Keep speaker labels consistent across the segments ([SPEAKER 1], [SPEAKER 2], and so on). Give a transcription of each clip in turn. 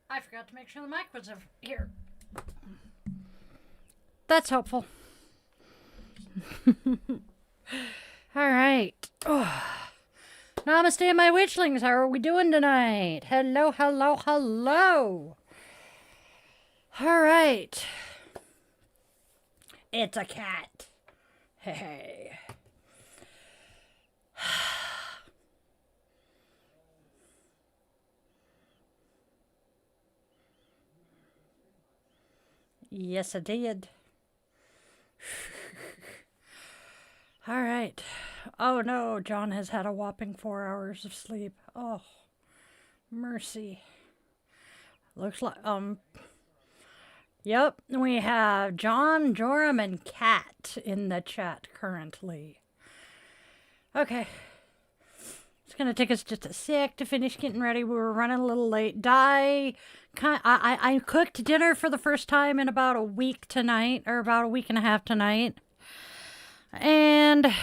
[SPEAKER 1] I forgot to make sure the mic was here. That's helpful. All right. Oh. Namaste, my witchlings. How are we doing tonight? Hello, hello, hello. All right. It's a cat. Hey. Yes, I did. All right. Oh no, John has had a whopping 4 hours of sleep. Oh, mercy. Looks like, yep, we have John, Joram, and Kat in the chat currently. Okay. It's going to take us just a sec to finish getting ready. We were running a little late. I cooked dinner for the first time in about a week tonight, or about a week and a half tonight. And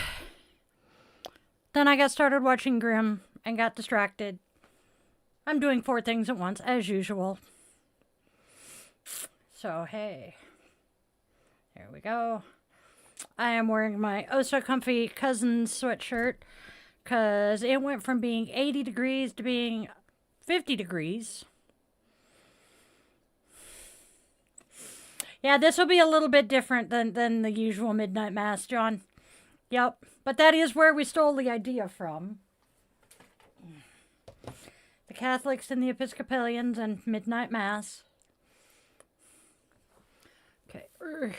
[SPEAKER 1] then I got started watching Grimm and got distracted. I'm doing 4 things at once, as usual. So, hey. There we go. I am wearing my oh so comfy cousin's sweatshirt because it went from being 80 degrees to being 50 degrees. Yeah, this will be a little bit different than the usual Midnight Mass, John. Yep, but that is where we stole the idea from. The Catholics and the Episcopalians and Midnight Mass. Okay.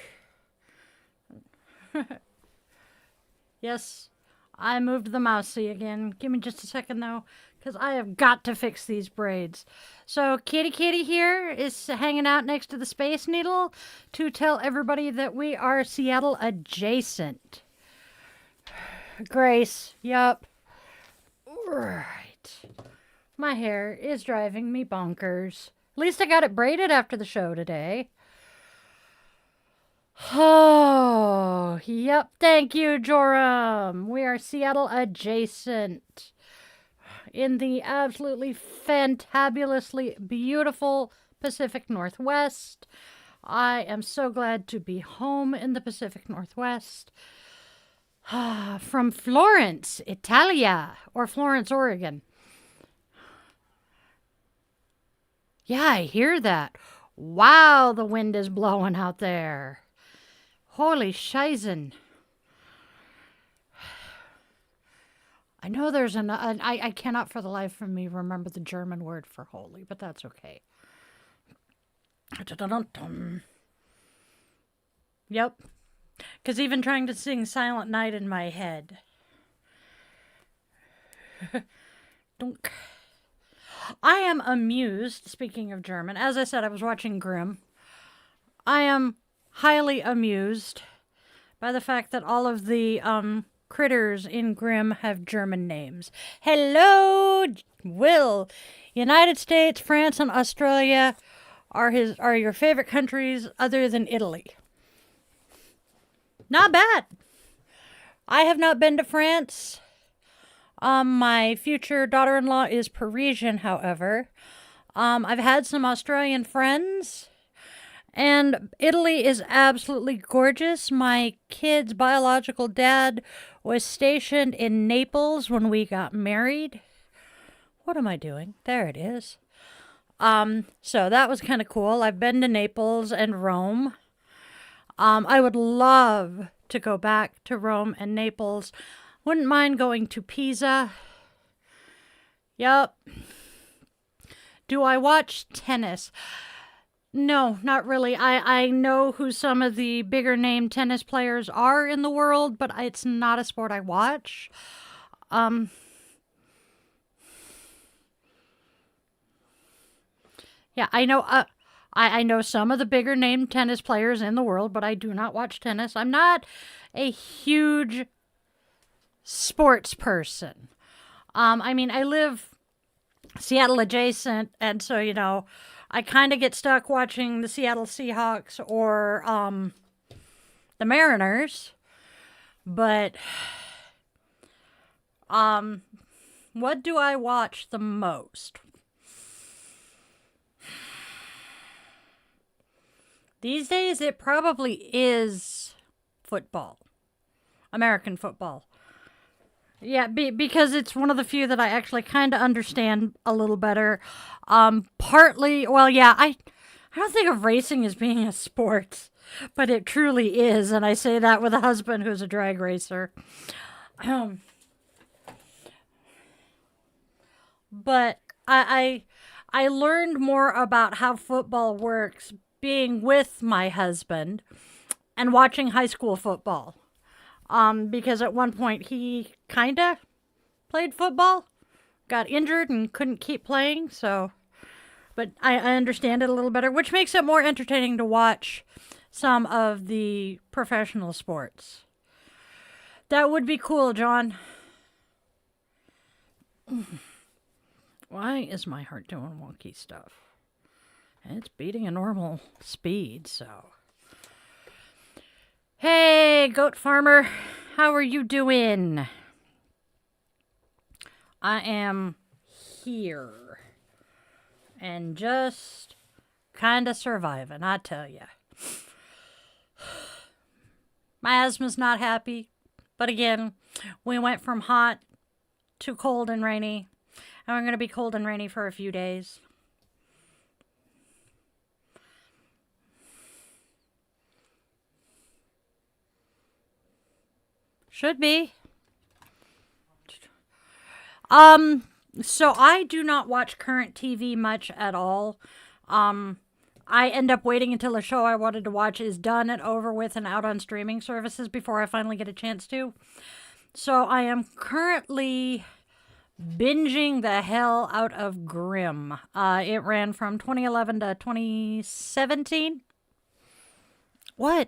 [SPEAKER 1] Yes, I moved the mousey again. Give me just a second, though, because I have got to fix these braids. So Kitty here is hanging out next to the Space Needle to tell everybody that we are Seattle adjacent. Grace. Yup. Right. My hair is driving me bonkers. At least I got it braided after the show today. Oh, yep. Thank you, Joram. We are Seattle adjacent in the absolutely fantabulously beautiful Pacific Northwest. I am so glad to be home in the Pacific Northwest. From Florence, Italia, or Florence, Oregon. Yeah, I hear that. Wow, the wind is blowing out there. Holy shizen. I know there's I cannot for the life of me remember the German word for holy, but that's okay. Yep. Because even trying to sing Silent Night in my head. Dunk. I am amused, speaking of German. As I said, I was watching Grimm. I am highly amused by the fact that all of the critters in Grimm have German names. Hello, Will. United States, France, and Australia are your favorite countries other than Italy. Not bad. I have not been to France. My future daughter-in-law is Parisian, however. I've had some Australian friends. And Italy is absolutely gorgeous. My kid's biological dad was stationed in Naples when we got married. What am I doing? There it is. So that was kind of cool. I've been to Naples and Rome. I would love to go back to Rome and Naples. Wouldn't mind going to Pisa. Yup. Do I watch tennis? No, not really. I know who some of the bigger name tennis players are in the world, but it's not a sport I watch. Yeah, I know. I know some of the bigger name tennis players in the world, but I do not watch tennis. I'm not a huge sports person. I mean, I live Seattle adjacent, and so, I kind of get stuck watching the Seattle Seahawks or the Mariners. But what do I watch the most? These days, it probably is football. American football. Yeah, because it's one of the few that I actually kind of understand a little better. Partly, well, yeah, I don't think of racing as being a sport, but it truly is, and I say that with a husband who's a drag racer. But I learned more about how football works being with my husband and watching high school football. Because at one point he kind of played football, got injured and couldn't keep playing, so... But I understand it a little better, which makes it more entertaining to watch some of the professional sports. That would be cool, John. Why is my heart doing wonky stuff? It's beating a normal speed, so... Hey, goat farmer, how are you doing? I am here and just kind of surviving, I tell ya. My asthma's not happy, but again, we went from hot to cold and rainy, and we're going to be cold and rainy for a few days. Should be. So I do not watch current TV much at all. I end up waiting until a show I wanted to watch is done and over with and out on streaming services before I finally get a chance to. So I am currently binging the hell out of Grimm. It ran from 2011 to 2017. What?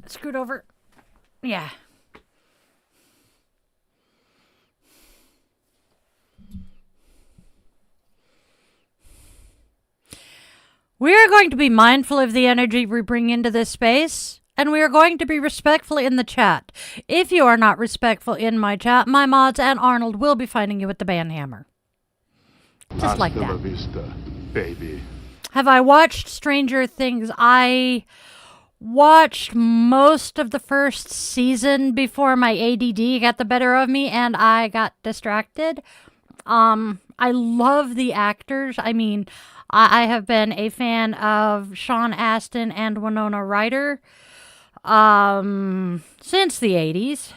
[SPEAKER 1] Scoot over. Yeah. We are going to be mindful of the energy we bring into this space, and we are going to be respectful in the chat. If you are not respectful in my chat, my mods and Arnold will be fighting you with the banhammer. Just like that. Hasta la vista, baby. Have I watched Stranger Things? I watched most of the first season before my ADD got the better of me and I got distracted. I love the actors. I mean, I have been a fan of Sean Astin and Winona Ryder since the 80s.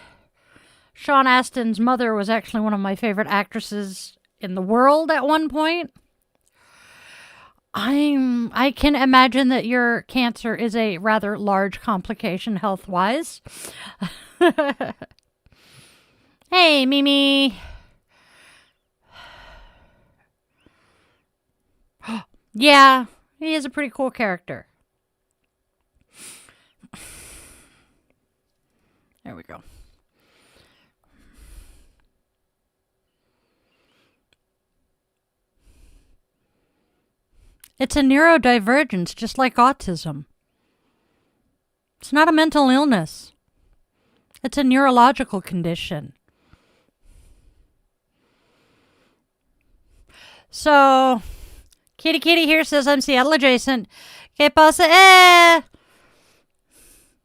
[SPEAKER 1] Sean Astin's mother was actually one of my favorite actresses in the world at one point. I can imagine that your cancer is a rather large complication health-wise. Hey, Mimi. Yeah, he is a pretty cool character. There we go. It's a neurodivergence, just like autism. It's not a mental illness. It's a neurological condition. So, Kitty here says I'm Seattle adjacent. ¿Qué pasa?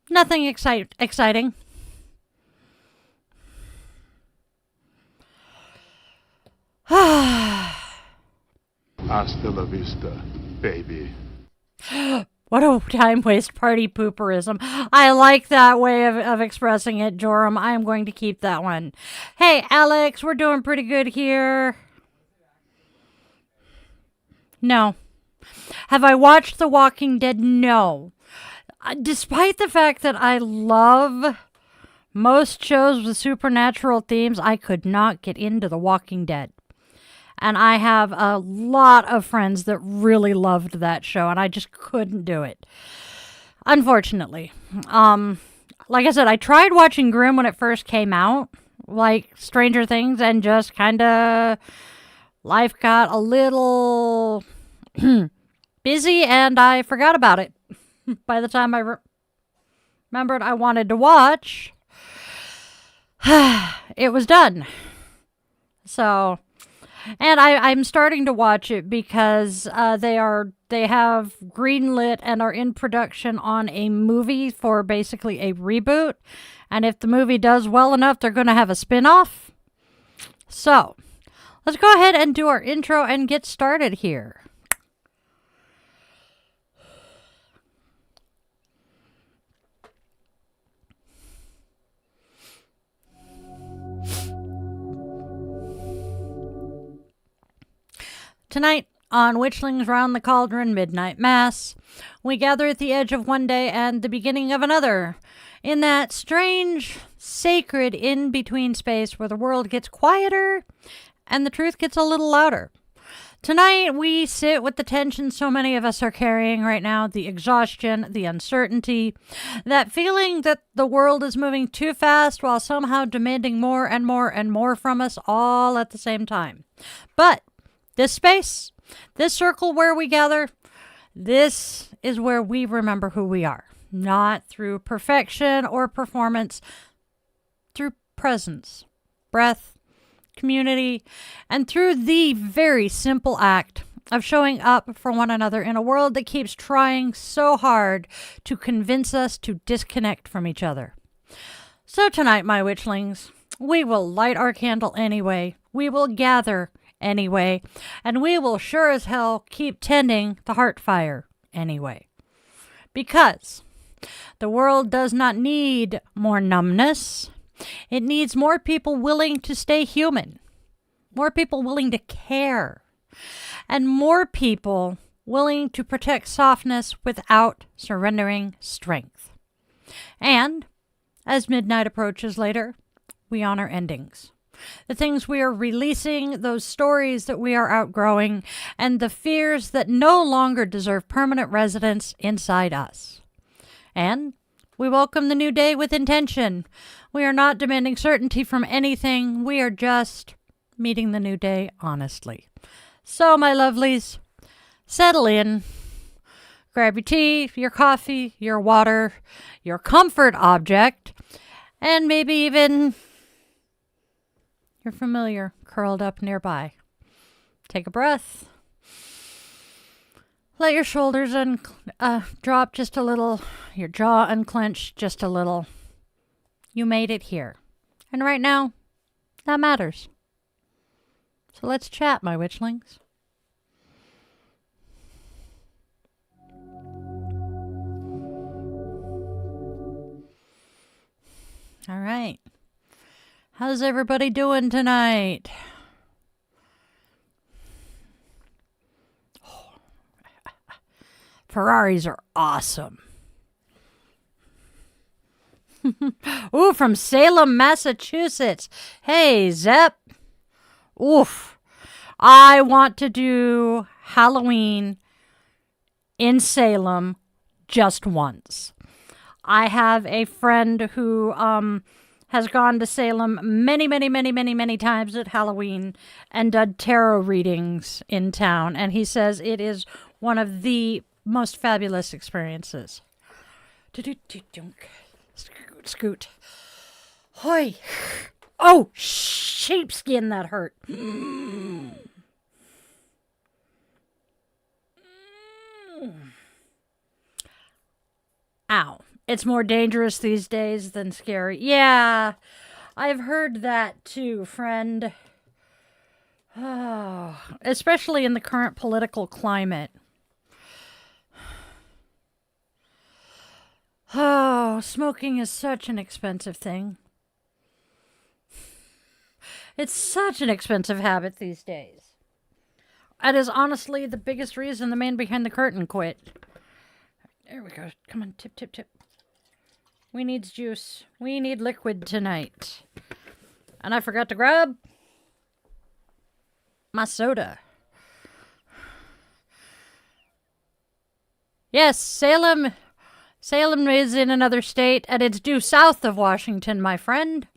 [SPEAKER 1] Nothing exciting.
[SPEAKER 2] Hasta la vista, baby.
[SPEAKER 1] What a time waste party pooperism. I like that way of expressing it, Joram. I am going to keep that one. Hey, Alex, we're doing pretty good here. No. Have I watched The Walking Dead? No. Despite the fact that I love most shows with supernatural themes, I could not get into The Walking Dead. And I have a lot of friends that really loved that show, and I just couldn't do it. Unfortunately. Like I said, I tried watching Grimm when it first came out, like Stranger Things, and just kind of life got a little busy, and I forgot about it. By the time I remembered I wanted to watch, it was done. So... And I'm starting to watch it because they have greenlit and are in production on a movie for basically a reboot. And if the movie does well enough, they're going to have a spin-off. So, let's go ahead and do our intro and get started here. Tonight, on Witchlings round the Cauldron Midnight Mass, we gather at the edge of one day and the beginning of another, in that strange, sacred in-between space where the world gets quieter and the truth gets a little louder. Tonight, we sit with the tension so many of us are carrying right now, the exhaustion, the uncertainty, that feeling that the world is moving too fast while somehow demanding more and more and more from us all at the same time. But this space, this circle where we gather, this is where we remember who we are. Not through perfection or performance, through presence, breath, community, and through the very simple act of showing up for one another in a world that keeps trying so hard to convince us to disconnect from each other. So tonight, my witchlings, we will light our candle anyway. We will gather anyway, and we will sure as hell keep tending the heart fire anyway. Because the world does not need more numbness. It needs more people willing to stay human, more people willing to care, and more people willing to protect softness without surrendering strength. And as midnight approaches later, we honor endings. The things we are releasing, those stories that we are outgrowing, and the fears that no longer deserve permanent residence inside us. And We welcome the new day with intention. We are not demanding certainty from anything. We are just meeting the new day honestly. So, my lovelies, settle in. Grab your tea, your coffee, your water, your comfort object, and maybe even your familiar curled up nearby. Take a breath. Let your shoulders drop just a little, your jaw unclench just a little. You made it here. And right now, that matters. So let's chat, my witchlings. All right. How's everybody doing tonight? Ferraris are awesome. Ooh, from Salem, Massachusetts. Hey, Zep. Oof. I want to do Halloween in Salem just once. I have a friend who has gone to Salem many times at Halloween and done tarot readings in town. And he says it is one of the most fabulous experiences. Scoot. Hoi. Oh, sheepskin, that hurt. Ow. It's more dangerous these days than scary. Yeah, I've heard that too, friend. Oh, especially in the current political climate. Oh, smoking is such an expensive thing. It's such an expensive habit these days. It is honestly the biggest reason the man behind the curtain quit. There we go. Come on, tip. We need juice. We need liquid tonight. And I forgot to grab my soda. Yes, Salem is in another state, and it's due south of Washington, my friend.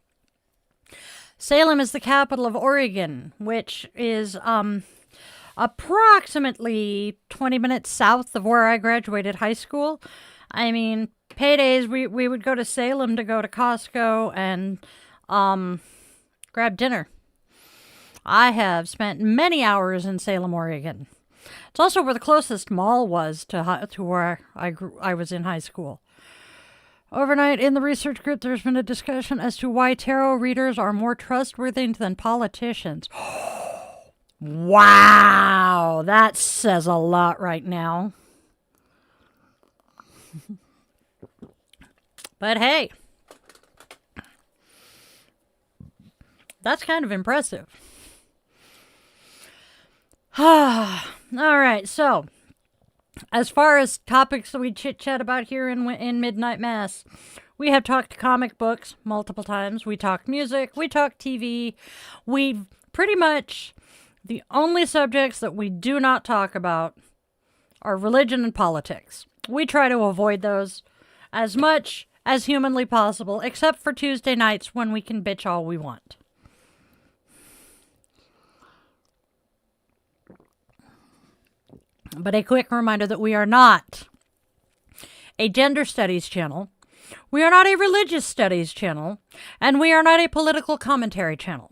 [SPEAKER 1] Salem is the capital of Oregon, which is approximately 20 minutes south of where I graduated high school. I mean, paydays, we would go to Salem to go to Costco and grab dinner. I have spent many hours in Salem, Oregon. It's also where the closest mall was to where I was in high school. Overnight in the research group, there's been a discussion as to why tarot readers are more trustworthy than politicians. Wow, that says a lot right now. But hey, that's kind of impressive. All right, so as far as topics that we chit-chat about here in Midnight Mass, we have talked comic books multiple times. We talked music. We talked TV. We pretty much, the only subjects that we do not talk about are religion and politics. We try to avoid those as much as humanly possible, except for Tuesday nights when we can bitch all we want. But a quick reminder that we are not a gender studies channel, we are not a religious studies channel, and we are not a political commentary channel.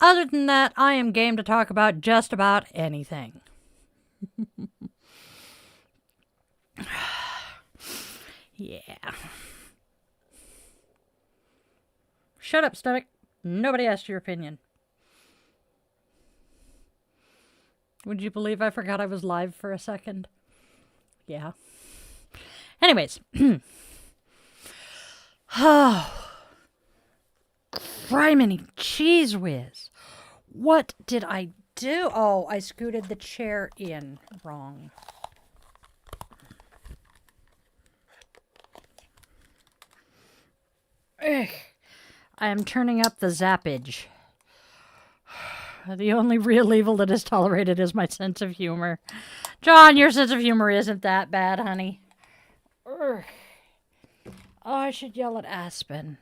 [SPEAKER 1] Other than that, I am game to talk about just about anything. Yeah. Shut up, stomach. Nobody asked your opinion. Would you believe I forgot I was live for a second? Yeah. Anyways. Oh. Criminy cheese whiz. What did I do? Oh, I scooted the chair in wrong. Ugh. I am turning up the zappage. The only real evil that is tolerated is my sense of humor. John, your sense of humor isn't that bad, honey. Ugh. Oh, I should yell at Aspen.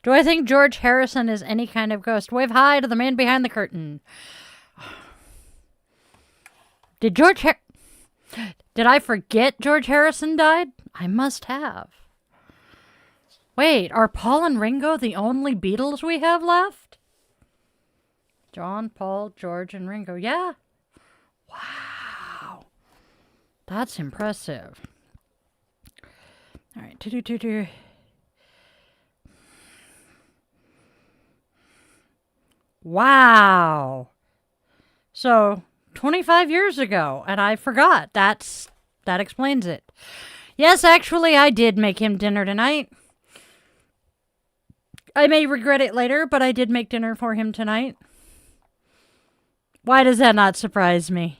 [SPEAKER 1] Do I think George Harrison is any kind of ghost? Wave hi to the man behind the curtain. Did I forget George Harrison died? I must have. Wait, are Paul and Ringo the only Beatles we have left? John, Paul, George, and Ringo. Yeah. Wow. That's impressive. All right. Wow. So, 25 years ago, and I forgot. That explains it. Yes, actually, I did make him dinner tonight. I may regret it later, but I did make dinner for him tonight. Why does that not surprise me?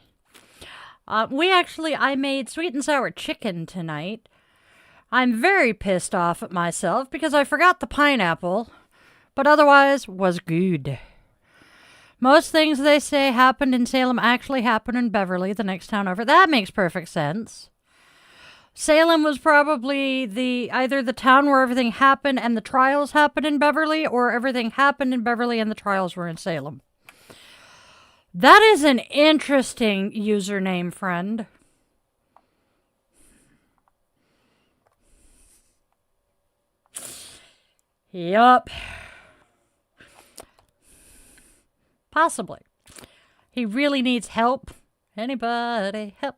[SPEAKER 1] I made sweet and sour chicken tonight. I'm very pissed off at myself because I forgot the pineapple, but otherwise was good. Most things they say happened in Salem actually happened in Beverly, the next town over. That makes perfect sense. Salem was probably either the town where everything happened and the trials happened in Beverly, or everything happened in Beverly and the trials were in Salem. That is an interesting username, friend. Yup. Possibly. He really needs help. Anybody help?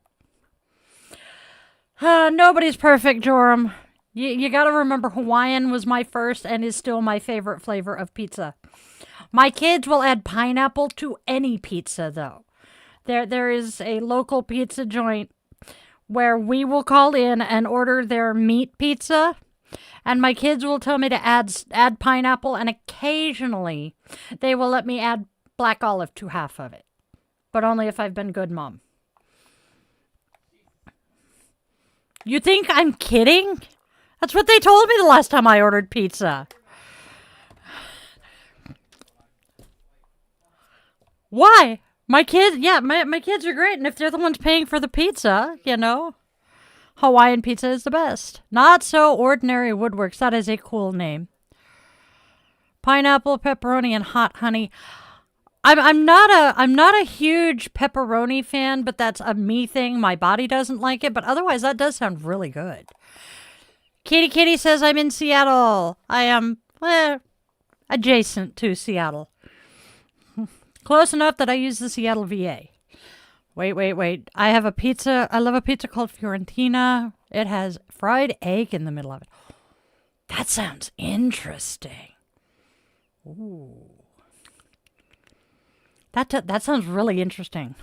[SPEAKER 1] Nobody's perfect, Joram. You gotta remember Hawaiian was my first and is still my favorite flavor of pizza. My kids will add pineapple to any pizza, though. There is a local pizza joint where we will call in and order their meat pizza, and my kids will tell me to add pineapple, and occasionally they will let me add black olive to half of it, but only if I've been good mom. You think I'm kidding? That's what they told me the last time I ordered pizza. Why? My kids, my kids are great, and if they're the ones paying for the pizza, Hawaiian pizza is the best. Not So Ordinary Woodworks, that is a cool name. Pineapple, pepperoni, and hot honey. I'm not a huge pepperoni fan, but that's a me thing. My body doesn't like it, but otherwise that does sound really good. Kitty says I'm in Seattle. I am adjacent to Seattle. Close enough that I use the Seattle VA. Wait. I love a pizza called Fiorentina. It has fried egg in the middle of it. That sounds interesting. Ooh. That sounds really interesting.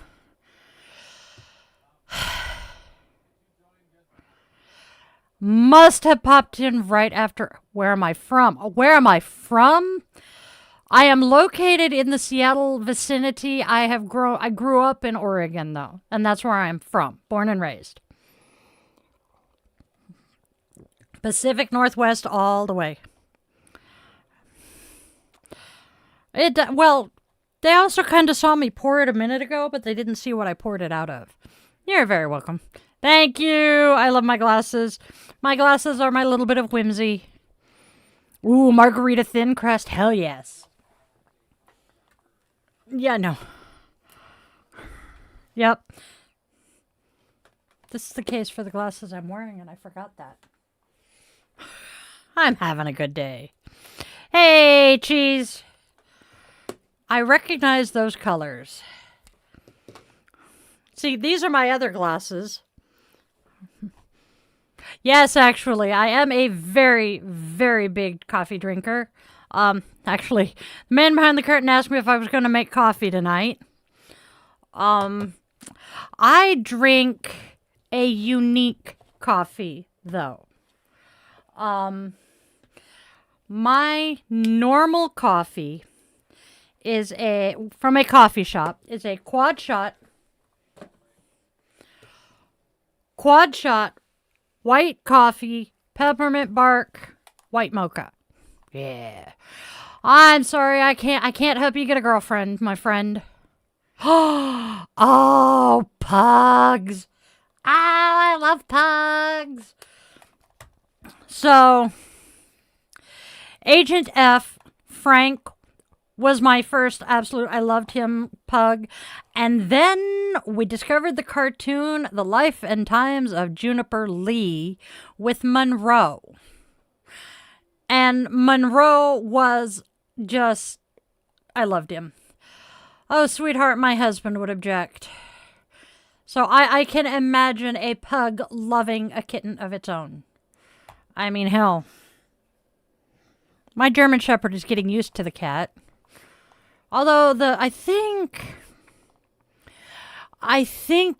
[SPEAKER 1] Must have popped in right after. Where am I from? I am located in the Seattle vicinity. I grew up in Oregon, though, and that's where I'm from, born and raised. Pacific Northwest all the way. They also kind of saw me pour it a minute ago, but they didn't see what I poured it out of. You're very welcome. Thank you. I love my glasses. My glasses are my little bit of whimsy. Ooh, margarita thin crust. Hell yes. Yeah, no. Yep. This is the case for the glasses I'm wearing, and I forgot that. I'm having a good day. Hey, cheese. I recognize those colors. See, these are my other glasses. Yes, actually, I am a very, very big coffee drinker. Actually, the man behind the curtain asked me if I was going to make coffee tonight. I drink a unique coffee, though. My normal coffee is from a coffee shop. Is a quad shot, white coffee, peppermint bark, white mocha. Yeah. I'm sorry, I can't help you get a girlfriend, my friend. Oh, pugs. Oh, I love pugs. So, Agent F, Frank, was my first absolute, I loved him, pug. And then we discovered the cartoon, The Life and Times of Juniper Lee, with Monroe. And Monroe was just, I loved him. Oh, sweetheart, my husband would object. So I can imagine a pug loving a kitten of its own. I mean, hell. My German Shepherd is getting used to the cat. Although I think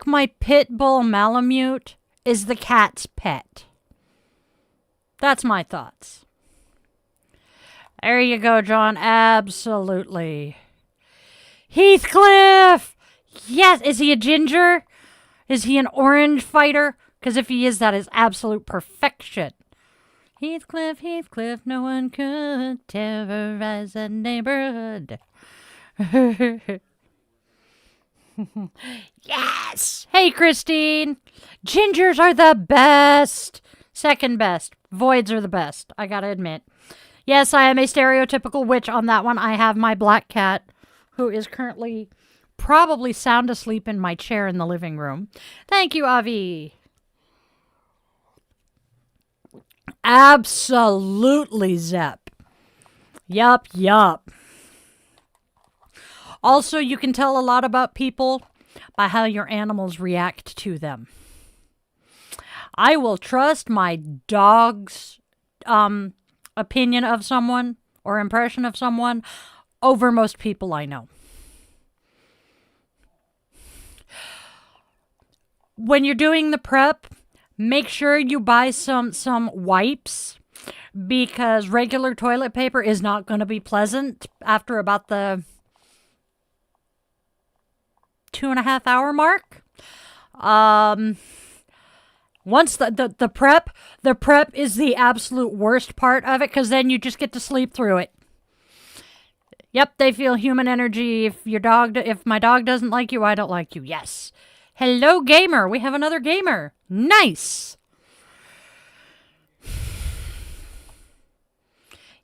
[SPEAKER 1] my pit bull Malamute is the cat's pet. That's my thoughts. There you go, John. Absolutely. Heathcliff! Yes, is he a ginger? Is he an orange fighter? Because if he is, that is absolute perfection. Heathcliff, Heathcliff, no one could terrorize that neighborhood. Yes! Hey, Christine! Gingers are the best! Second best. Voids are the best, I gotta admit. Yes, I am a stereotypical witch on that one. I have my black cat, who is currently probably sound asleep in my chair in the living room. Thank you, Avi. Absolutely, Zep. Yup. Also, you can tell a lot about people by how your animals react to them. I will trust my dog's opinion of someone or impression of someone over most people I know. When you're doing the prep, make sure you buy some wipes, because regular toilet paper is not going to be pleasant after about the 2.5 hour mark. Once the prep is the absolute worst part of it, because then you just get to sleep through it. Yep, they feel human energy. If my dog doesn't like you, I don't like you. Yes. Hello, gamer. We have another gamer. Nice.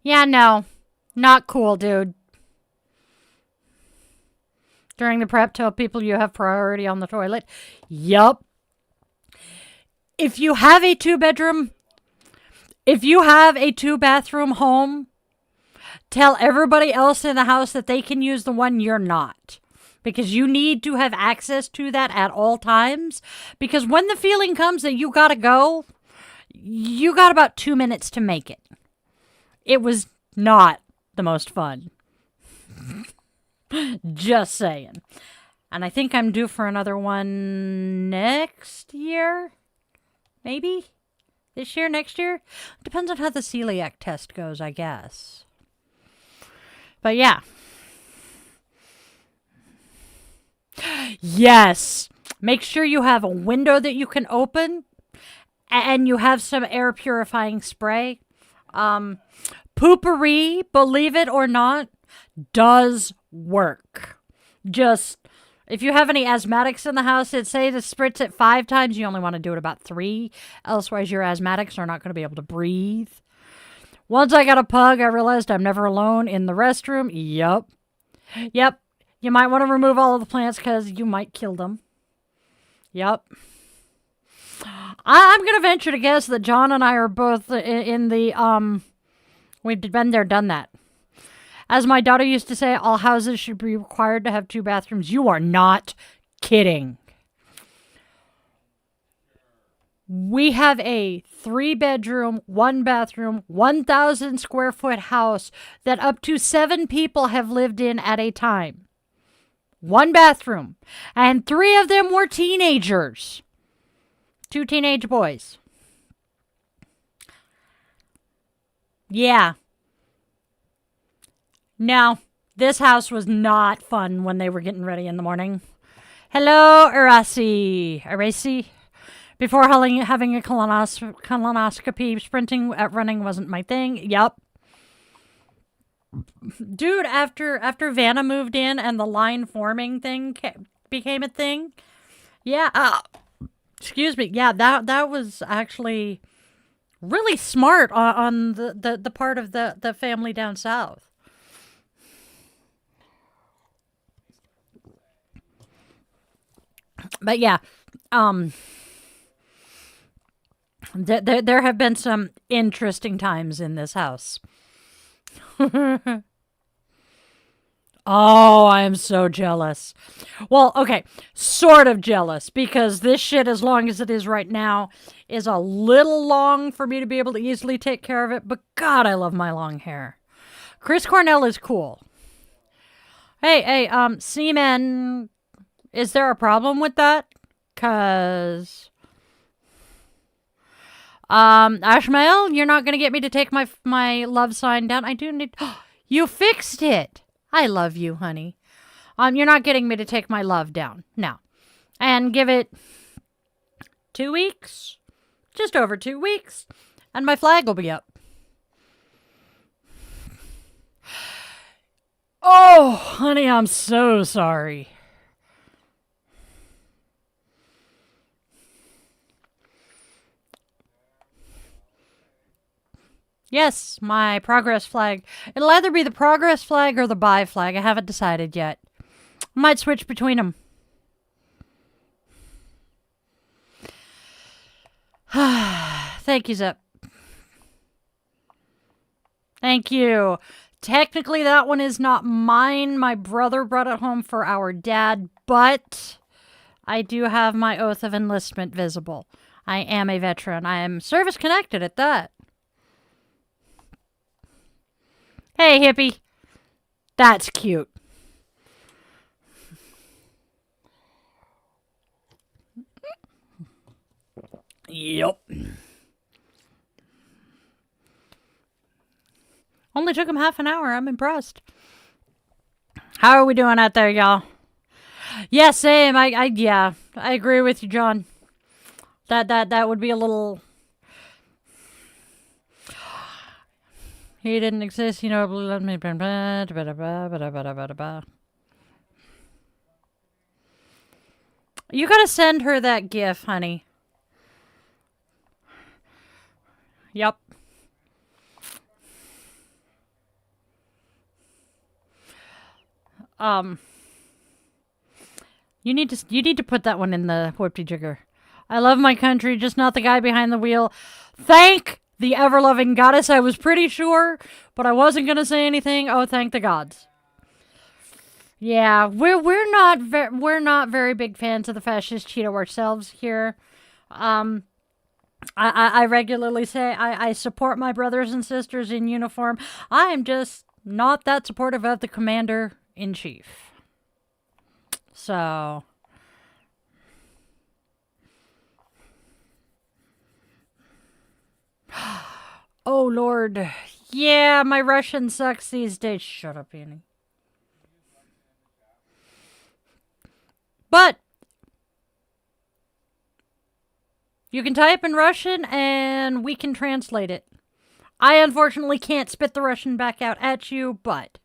[SPEAKER 1] Yeah, no. Not cool, dude. During the prep, tell people you have priority on the toilet. Yup. If you have a 2-bathroom home, tell everybody else in the house that they can use the one you're not. Because you need to have access to that at all times. Because when the feeling comes that you gotta go, you got about 2 minutes to make it. It was not the most fun. Just saying. And I think I'm due for another one next year? Maybe? This year, next year? Depends on how the celiac test goes, I guess. But yeah. Yes. Make sure you have a window that you can open. And you have some air purifying spray. Poopery, believe it or not, does work. Just, if you have any asthmatics in the house that say to spritz it 5 times, you only want to do it about 3. Elsewise, your asthmatics are not going to be able to breathe. Once I got a pug, I realized I'm never alone in the restroom. Yep. You might want to remove all of the plants because you might kill them. Yep. I'm going to venture to guess that John and I are both in the, we've been there, done that. As my daughter used to say, all houses should be required to have 2 bathrooms. You are not kidding. We have a 3-bedroom, 1-bathroom, 1,000 square foot house that up to 7 people have lived in at a time. 1 bathroom. And 3 of them were teenagers. 2 teenage boys. Yeah. Now, this house was not fun when they were getting ready in the morning. Hello, Arasi. Before having a colonoscopy, sprinting at running wasn't my thing. Yup. Dude, after Vanna moved in and the line forming thing became a thing. Yeah. Excuse me. Yeah, that was actually really smart on the part of the family down south. But yeah, there have been some interesting times in this house. Oh, I am so jealous. Well, okay, sort of jealous because this shit, as long as it is right now, is a little long for me to be able to easily take care of it. But God, I love my long hair. Chris Cornell is cool. Hey, Seaman, is there a problem with that? 'Cause, Ashmael, you're not gonna get me to take my love sign down. I do need. You fixed it. I love you, honey. You're not getting me to take my love down. No. And give it 2 weeks. Just over 2 weeks. And my flag will be up. Oh, honey, I'm so sorry. Yes, my progress flag. It'll either be the progress flag or the buy flag. I haven't decided yet. Might switch between them. Thank you, Zip. Thank you. Technically, that one is not mine. My brother brought it home for our dad, but I do have my oath of enlistment visible. I am a veteran. I am service-connected at that. Hey, hippie. That's cute. Yep. Only took him half an hour. I'm impressed. How are we doing out there, y'all? Yeah, same. Yeah, I agree with you, John. That would be a little. He didn't exist, you know. Let me. You gotta send her that GIF, honey. Yep. You need to put that one in the whoopty jigger. I love my country, just not the guy behind the wheel. Thank the ever-loving goddess. I was pretty sure, but I wasn't gonna say anything. Oh, thank the gods. Yeah, we're not very big fans of the fascist Cheeto ourselves here. I regularly say I support my brothers and sisters in uniform. I am just not that supportive of the commander-in-chief. So. Oh, Lord. Yeah, my Russian sucks these days. Shut up, Annie. But you can type in Russian and we can translate it. I unfortunately can't spit the Russian back out at you, but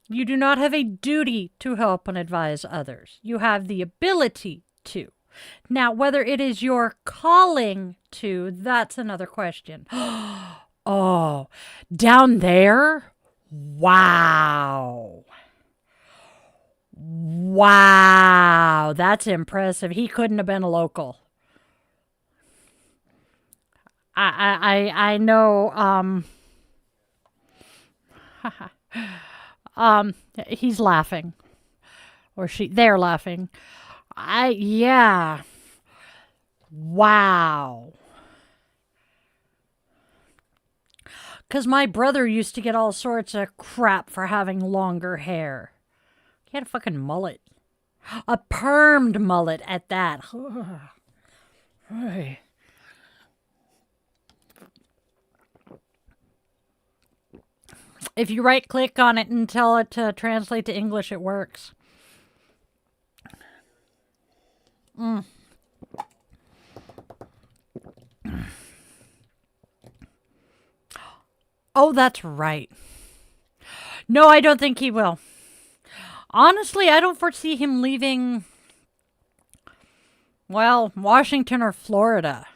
[SPEAKER 1] you do not have a duty to help and advise others. You have the ability to. Now, whether it is your calling to, that's another question. Oh, down there? Wow. Wow, that's impressive. He couldn't have been a local. I know, he's laughing. Or they're laughing. Yeah. Wow. Because my brother used to get all sorts of crap for having longer hair. He had a fucking mullet. A permed mullet at that. If you right-click on it and tell it to translate to English, it works. Oh, that's right. No, I don't think he will. Honestly, I don't foresee him leaving Well, Washington or Florida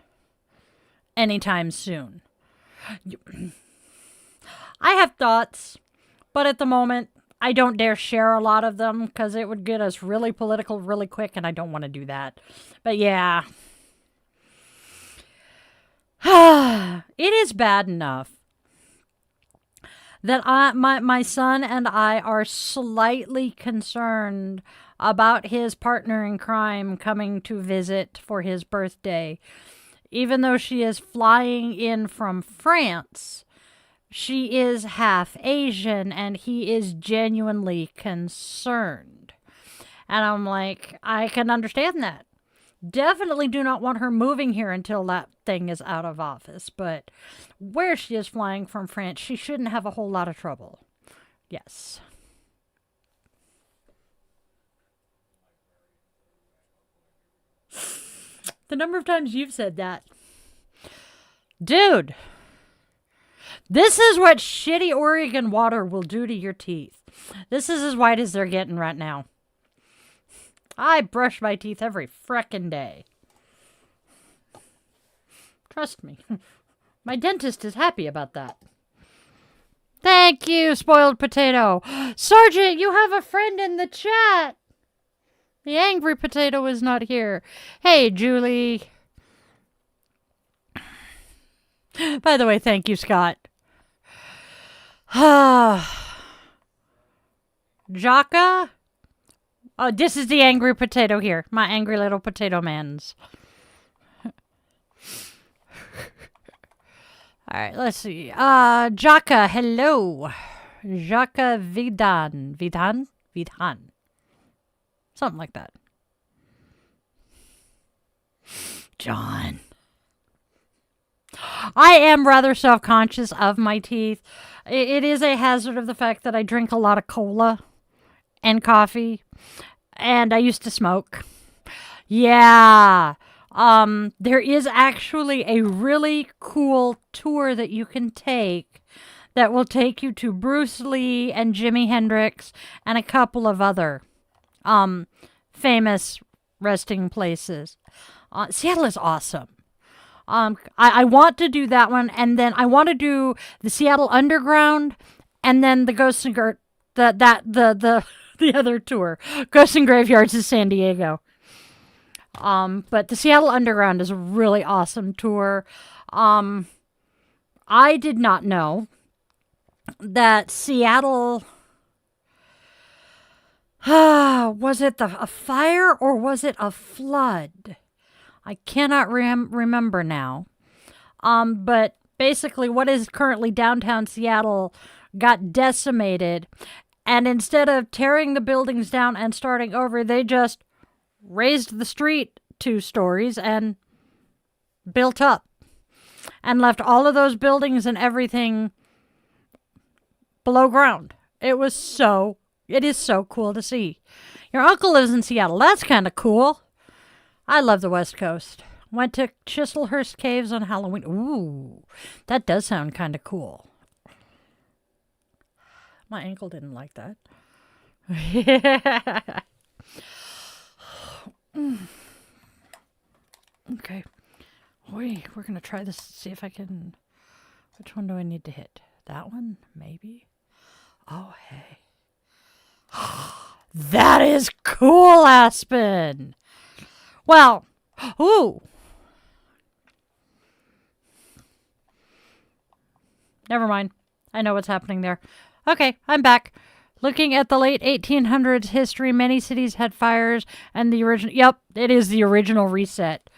[SPEAKER 1] anytime soon. I have thoughts, but at the moment, I don't dare share a lot of them because it would get us really political really quick, and I don't want to do that. But yeah. It is bad enough that my son and I are slightly concerned about his partner in crime coming to visit for his birthday. Even though she is flying in from France, she is half Asian, and he is genuinely concerned. And I'm like, I can understand that. Definitely do not want her moving here until that thing is out of office. But where she is flying from France, she shouldn't have a whole lot of trouble. Yes. The number of times you've said that. Dude, this is what shitty Oregon water will do to your teeth. This is as white as they're getting right now. I brush my teeth every frickin' day. Trust me. My dentist is happy about that. Thank you, spoiled potato. Sergeant, you have a friend in the chat. The angry potato is not here. Hey, Julie. By the way, thank you, Scott. Jaka? Oh, this is the angry potato here. My angry little potato mans. Alright, let's see. Jaka, hello. Jaka Vidan. Vidhan. Something like that. John. I am rather self-conscious of my teeth. It is a hazard of the fact that I drink a lot of cola and coffee, and I used to smoke. Yeah. There is actually a really cool tour that you can take that will take you to Bruce Lee and Jimi Hendrix and a couple of other famous resting places. Seattle is awesome. I want to do that one, and then I want to do the Seattle Underground, and then the Ghosts and the other tour, Ghosts and Graveyards of San Diego. But the Seattle Underground is a really awesome tour. I did not know that Seattle, was it a fire or was it a flood? I cannot remember now. But basically what is currently downtown Seattle got decimated. And instead of tearing the buildings down and starting over, they just raised the street 2 stories and built up. And left all of those buildings and everything below ground. It is so cool to see. Your uncle lives in Seattle. That's kind of cool. I love the West Coast. Went to Chislehurst Caves on Halloween. Ooh, that does sound kind of cool. My ankle didn't like that. Okay. We're going to try this, see if I can... Which one do I need to hit? That one? Maybe? Oh, hey. That is cool, Aspen! Well, ooh. Never mind. I know what's happening there. Okay, I'm back. Looking at the late 1800s history, many cities had fires, and the original... Yep, it is the original reset.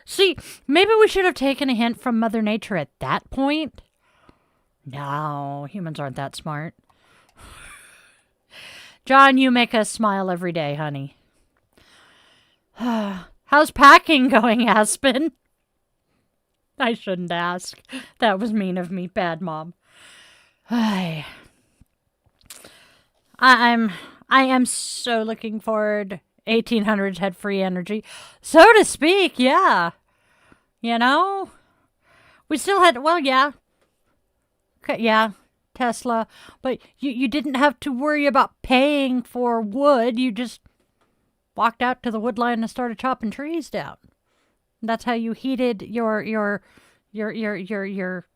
[SPEAKER 1] See, maybe we should have taken a hint from Mother Nature at that point. No, humans aren't that smart. John, you make us smile every day, honey. How's packing going, Aspen? I shouldn't ask. That was mean of me. Bad mom. I am so looking forward. 1800s had free energy. So to speak, yeah. You know? We still had, well, yeah. Yeah, Tesla. But you didn't have to worry about paying for wood. You just walked out to the wood line and started chopping trees down. That's how you heated your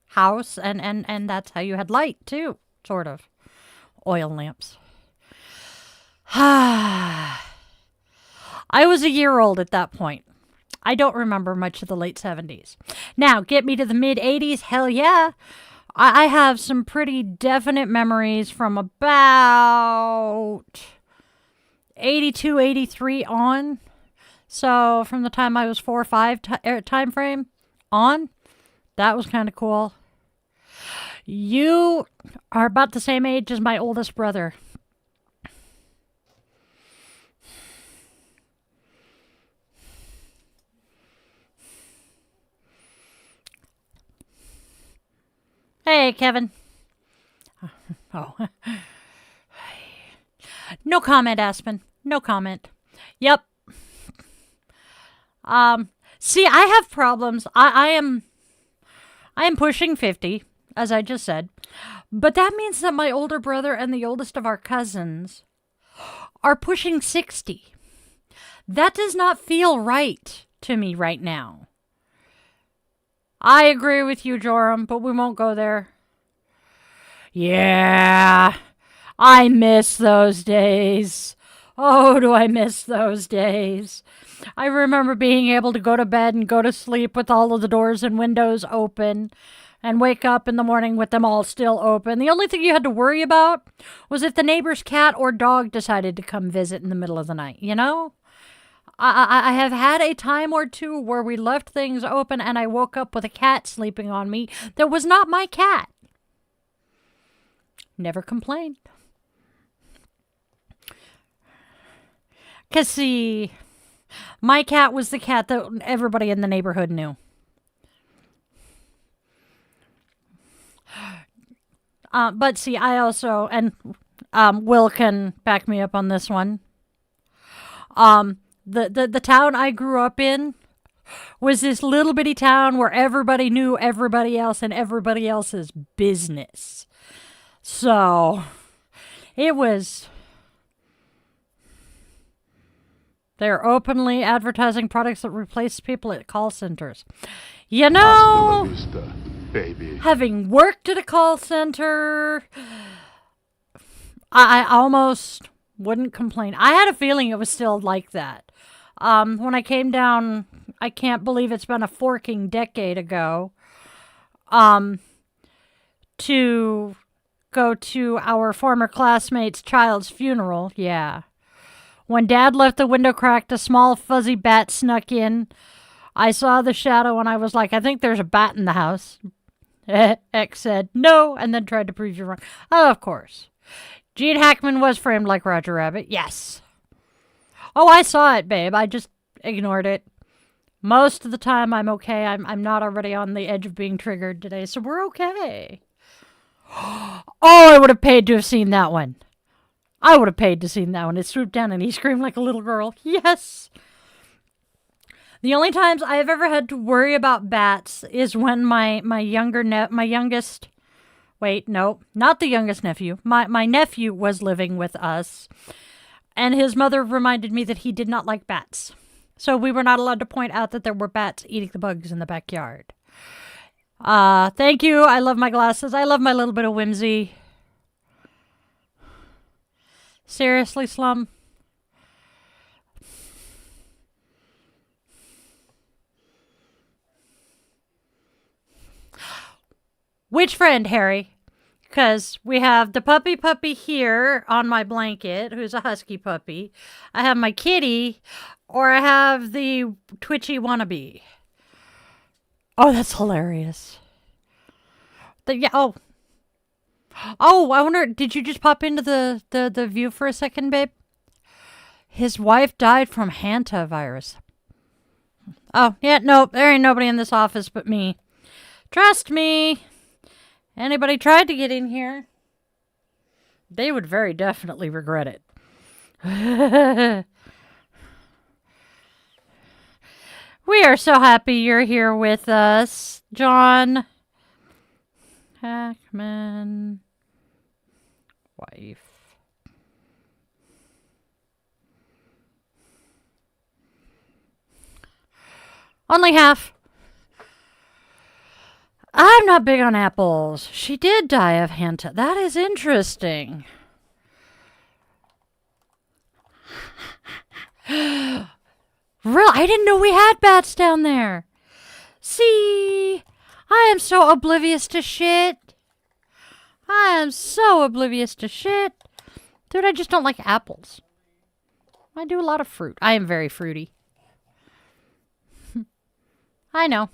[SPEAKER 1] house, and that's how you had light too, sort of. Oil lamps. I was a year old at that point. I don't remember much of the late 70s. Now, get me to the mid 80s, hell yeah. I have some pretty definite memories from about 82, 83 on. So from the time I was 4 or 5 time frame on, that was kind of cool. You are about the same age as my oldest brother. Hey, Kevin. Oh. No comment, Aspen. No comment. Yep. See, I have problems. I am pushing 50, as I just said. But that means that my older brother and the oldest of our cousins are pushing 60. That does not feel right to me right now. I agree with you, Joram, but we won't go there. Yeah, I miss those days. Oh, do I miss those days. I remember being able to go to bed and go to sleep with all of the doors and windows open and wake up in the morning with them all still open. The only thing you had to worry about was if the neighbor's cat or dog decided to come visit in the middle of the night, you know? I have had a time or two where we left things open and I woke up with a cat sleeping on me that was not my cat. Never complained. Because, see, my cat was the cat that everybody in the neighborhood knew. But, see, I also, and Will can back me up on this one. The town I grew up in was this little bitty town where everybody knew everybody else and everybody else's business. So, it was... They're openly advertising products that replace people at call centers. You know,
[SPEAKER 2] Hasta la vista, baby.
[SPEAKER 1] Having worked at a call center, I almost wouldn't complain. I had a feeling it was still like that. When I came down, I can't believe it's been a forking decade ago, to go to our former classmate's child's funeral. Yeah. When Dad left the window cracked, a small fuzzy bat snuck in. I saw the shadow and I was like, I think there's a bat in the house. X said, no, and then tried to prove you wrong. Oh, of course. Gene Hackman was framed like Roger Rabbit. Yes. Oh, I saw it, babe. I just ignored it. Most of the time, I'm okay. I'm not already on the edge of being triggered today, so we're okay. Oh, I would have paid to have seen that one. I would have paid to see that one. It swooped down and he screamed like a little girl. Yes. The only times I've ever had to worry about bats is when my youngest, wait, no, not the youngest nephew. My nephew was living with us, and his mother reminded me that he did not like bats. So we were not allowed to point out that there were bats eating the bugs in the backyard. Thank you. I love my glasses. I love my little bit of whimsy. Seriously, Slum? Which friend, Harry? Because we have the puppy here on my blanket, who's a husky puppy. I have my kitty, or I have the twitchy wannabe. Oh, that's hilarious. Oh, I wonder, did you just pop into the view for a second, babe? His wife died from hantavirus. Oh, yeah, nope, there ain't nobody in this office but me. Trust me. Anybody tried to get in here, they would very definitely regret it. We are so happy you're here with us, John Hackman. Wife. Only half. I'm not big on apples. She did die of hanta. That is interesting. Real, I didn't know we had bats down there. See, I am so oblivious to shit. I am so oblivious to shit. Dude, I just don't like apples. I do a lot of fruit. I am very fruity. I know.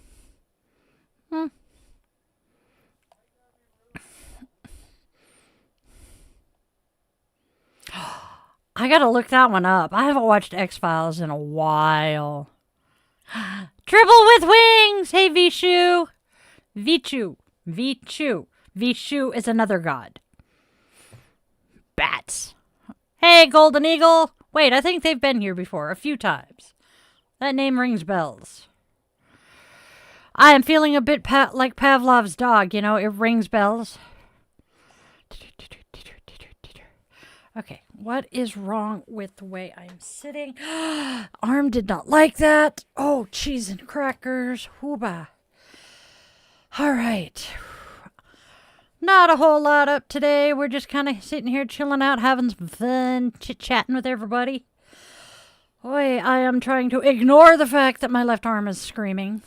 [SPEAKER 1] I gotta look that one up. I haven't watched X-Files in a while. Triple with wings! Hey, Vishu! Vichu. Vishu is another god. Bats. Hey, Golden Eagle! Wait, I think they've been here before, a few times. That name rings bells. I am feeling a bit like Pavlov's dog, you know, it rings bells. Okay, what is wrong with the way I'm sitting? Arm did not like that. Oh, cheese and crackers. Hooba. All right. Not a whole lot up today. We're just kind of sitting here chilling out, having some fun, chit-chatting with everybody. Boy, I am trying to ignore the fact that my left arm is screaming.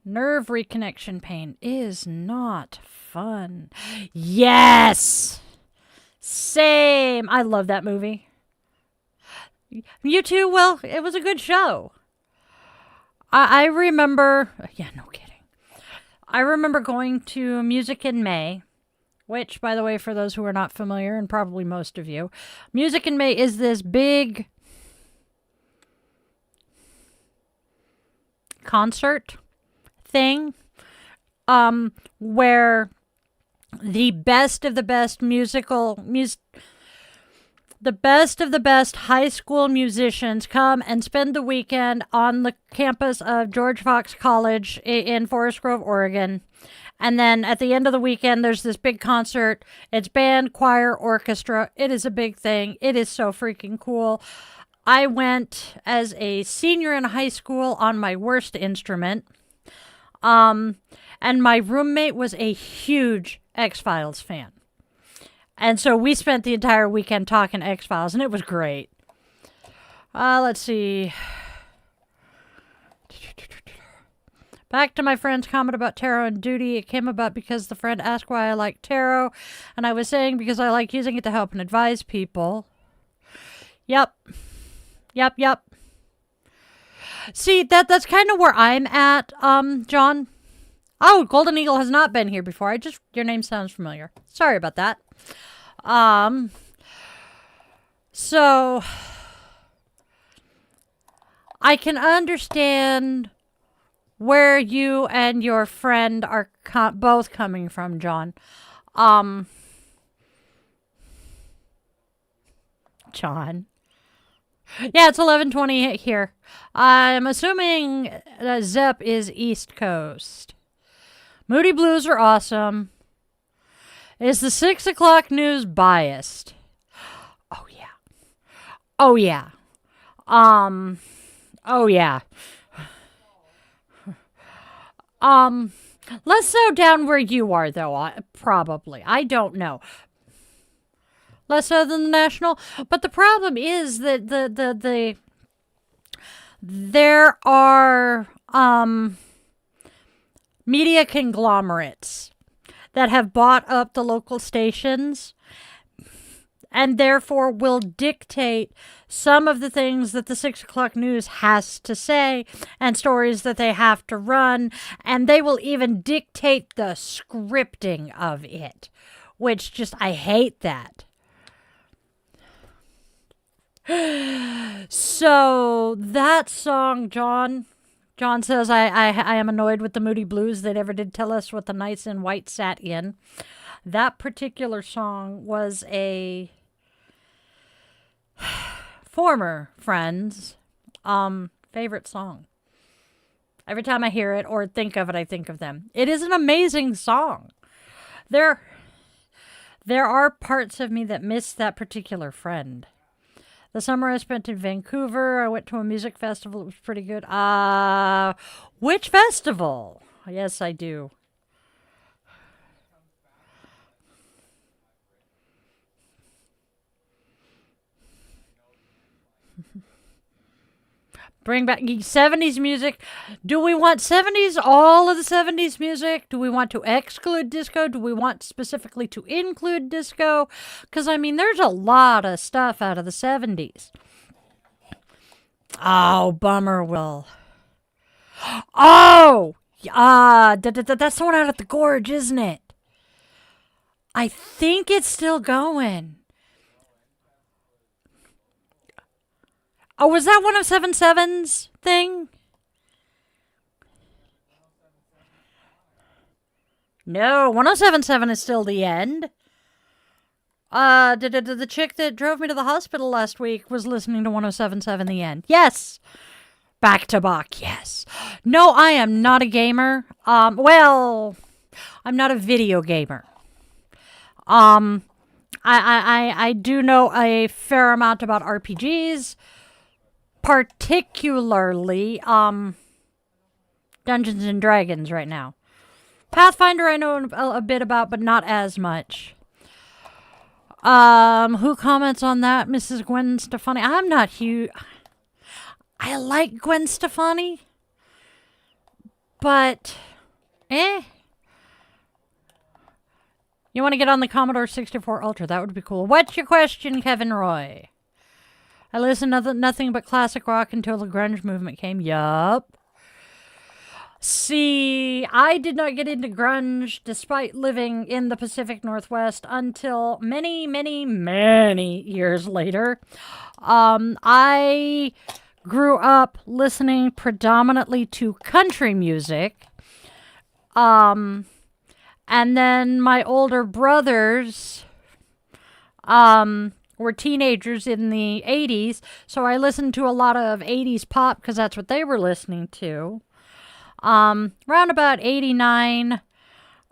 [SPEAKER 1] Nerve reconnection pain is not fun. Yes! Same. I love that movie. You too? Well, it was a good show. I remember... Yeah, no kidding. I remember going to Music in May, which, by the way, for those who are not familiar, and probably most of you, Music in May is this big concert thing where the best of the best the best of the best high school musicians come and spend the weekend on the campus of George Fox College in Forest Grove, Oregon. And then at the end of the weekend, there's this big concert. It's band, choir, orchestra. It is a big thing. It is so freaking cool. I went as a senior in high school on my worst instrument. And my roommate was a huge X-Files fan. And so we spent the entire weekend talking X-Files, and it was great. Let's see. Back to my friend's comment about tarot and duty. It came about because the friend asked why I like tarot, and I was saying because I like using it to help and advise people. Yep. See, that's kind of where I'm at, John. Oh, Golden Eagle has not been here before. Your name sounds familiar. Sorry about that. So I can understand where you and your friend are both coming from, John. John. Yeah, it's 11:20 here. I'm assuming Zep is East Coast. Moody Blues are awesome. Is the 6 o'clock news biased? Oh, yeah. Oh, yeah. Less so down where you are, though, probably. I don't know. Less so than the national. But the problem is that there are media conglomerates that have bought up the local stations and therefore will dictate some of the things that the 6 o'clock news has to say and stories that they have to run, and they will even dictate the scripting of it, which just, I hate that. So that song, John says, I am annoyed with the Moody Blues. They never did tell us what the Knights in White sat in. That particular song was a former friend's favorite song. Every time I hear it or think of it, I think of them. It is an amazing song. There are parts of me that miss that particular friend. The summer I spent in Vancouver, I went to a music festival. It was pretty good. Which festival? Yes, I do. Bring back 70s music. Do we want 70s, all of the 70s music? Do we want to exclude disco? Do we want specifically to include disco? Because, I mean, there's a lot of stuff out of the 70s. Oh, bummer, Will. Oh! That's the one out at the Gorge, isn't it? I think it's still going. Oh, was that 1077's thing? No, 1077 is still the end. The chick that drove me to the hospital last week was listening to 1077 the end. Yes. Back to back, yes. No, I am not a gamer. Well, I'm not a video gamer. I do know a fair amount about RPGs. Particularly, Dungeons and Dragons right now. Pathfinder I know a bit about, but not as much. Who comments on that? Mrs. Gwen Stefani. I'm not huge. I like Gwen Stefani. But, You want to get on the Commodore 64 Ultra? That would be cool. What's your question, Kevin Roy? I listened to nothing but classic rock until the grunge movement came. Yup. See, I did not get into grunge despite living in the Pacific Northwest until many, many, many years later. I grew up listening predominantly to country music. And then my older brothers, were teenagers in the 80s, so I listened to a lot of 80s pop because that's what they were listening to. Around about 89,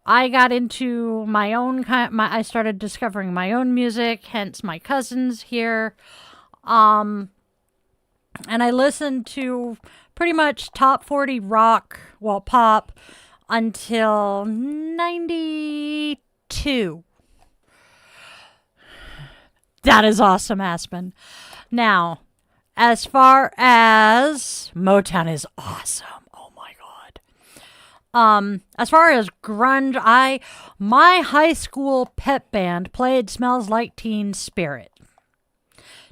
[SPEAKER 1] I got into my own I started discovering my own music, hence my cousins here. And I listened to pretty much top 40 rock, well, pop, until 92. That is awesome, Aspen. Now, as far as Motown is awesome. Oh my god. As far as grunge, my high school pep band played Smells Like Teen Spirit.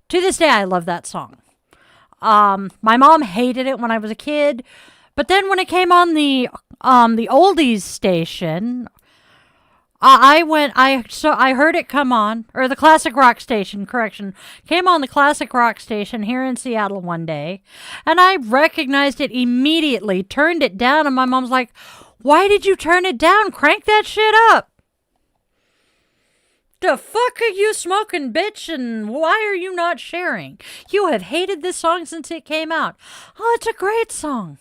[SPEAKER 1] To this day, I love that song. My mom hated it when I was a kid, but then when it came on the oldies station, I heard it come on, or the classic rock station, came on the classic rock station here in Seattle one day, and I recognized it immediately, turned it down, and my mom's like, why did you turn it down? Crank that shit up. The fuck are you smoking, bitch, and why are you not sharing? You have hated this song since it came out. Oh, it's a great song.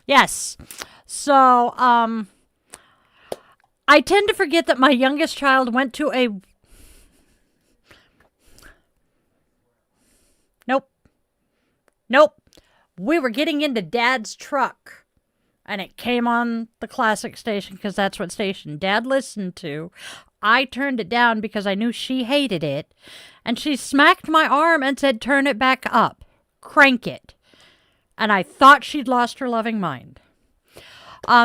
[SPEAKER 1] Yes. So, I tend to forget that my youngest child went to a... Nope. We were getting into Dad's truck, and it came on the classic station because that's what station Dad listened to. I turned it down because I knew she hated it, and she smacked my arm and said, turn it back up. Crank it. And I thought she'd lost her loving mind.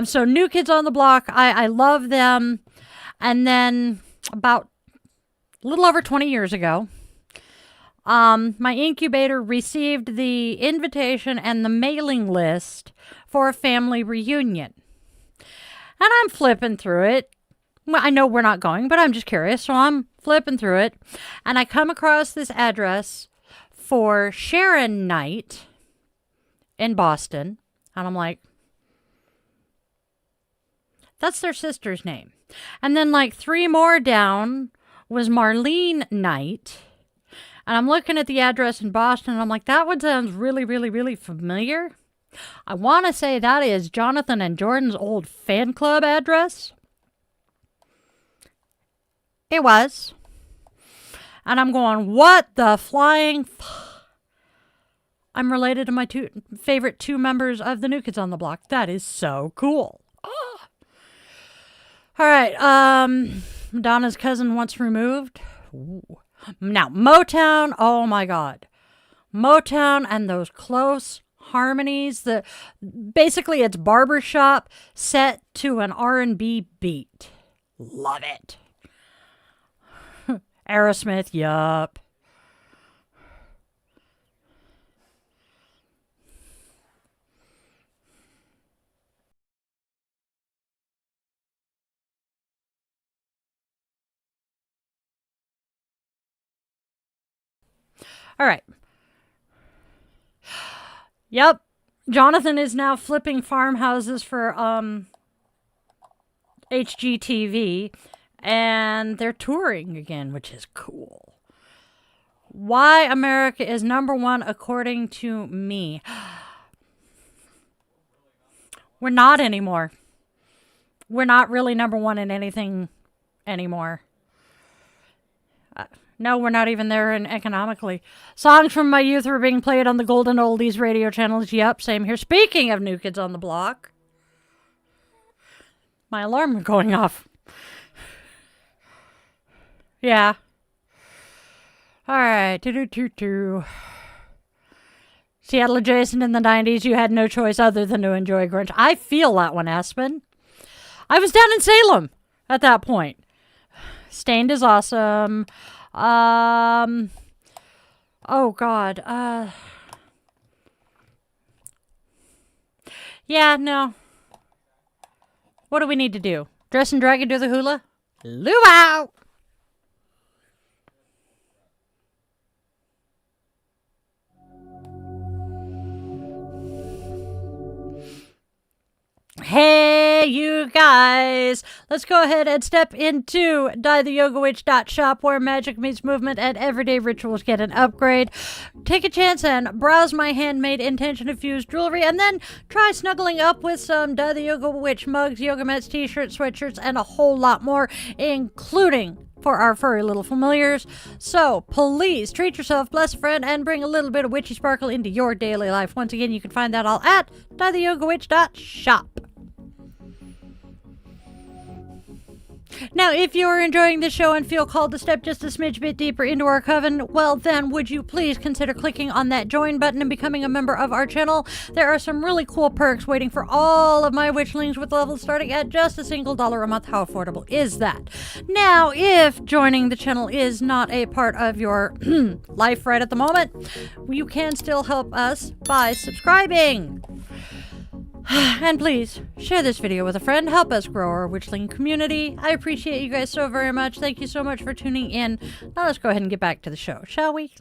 [SPEAKER 1] So New Kids on the Block, I love them. And then about a little over 20 years ago, my incubator received the invitation and the mailing list for a family reunion. And I'm flipping through it. Well, I know we're not going, but I'm just curious. So I'm flipping through it. And I come across this address for Sharon Night in Boston. And I'm like, that's their sister's name. And then like 3 more down was Marlene Knight. And I'm looking at the address in Boston, and I'm like, that one sounds really, really, really familiar. I want to say that is Jonathan and Jordan's old fan club address. It was. And I'm going, what the flying I'm related to my favorite two members of the New Kids on the Block. That is so cool. Oh. All right. Donna's cousin once removed. Ooh. Now, Motown. Oh, my God. Motown and those close harmonies. Basically, it's barbershop set to an R&B beat. Love it. Aerosmith, yup. All right. Yep. Jonathan is now flipping farmhouses for HGTV, and they're touring again, which is cool. Why America is #1 according to me. We're not anymore. We're not really #1 in anything anymore. No, we're not even there economically. Songs from my youth were being played on the Golden Oldies radio channels. Yep, same here. Speaking of New Kids on the Block. My alarm going off. Yeah. All right. Seattle adjacent in the 90s, you had no choice other than to enjoy grunge. I feel that one, Aspen. I was down in Salem at that point. Stained is awesome. Oh God. Yeah, no. What do we need to do? Dress and drag and do the hula? Luau! Hey, you guys! Let's go ahead and step into dietheYogaWitch.shop, where magic meets movement and everyday rituals get an upgrade. Take a chance and browse my handmade intention-infused jewelry, and then try snuggling up with some Die the Yoga Witch mugs, yoga mats, t-shirts, sweatshirts, and a whole lot more, including for our furry little familiars. So please treat yourself, bless a friend, and bring a little bit of witchy sparkle into your daily life. Once again, you can find that all at dietheYogaWitch.shop. Now, if you're enjoying the show and feel called to step just a smidge bit deeper into our coven, well then, would you please consider clicking on that join button and becoming a member of our channel? There are some really cool perks waiting for all of my witchlings, with levels starting at just a single $1 a month. How affordable is that? Now, if joining the channel is not a part of your life right at the moment, you can still help us by subscribing. And please, share this video with a friend. Help us grow our witchling community. I appreciate you guys so very much. Thank you so much for tuning in. Now let's go ahead and get back to the show, shall we?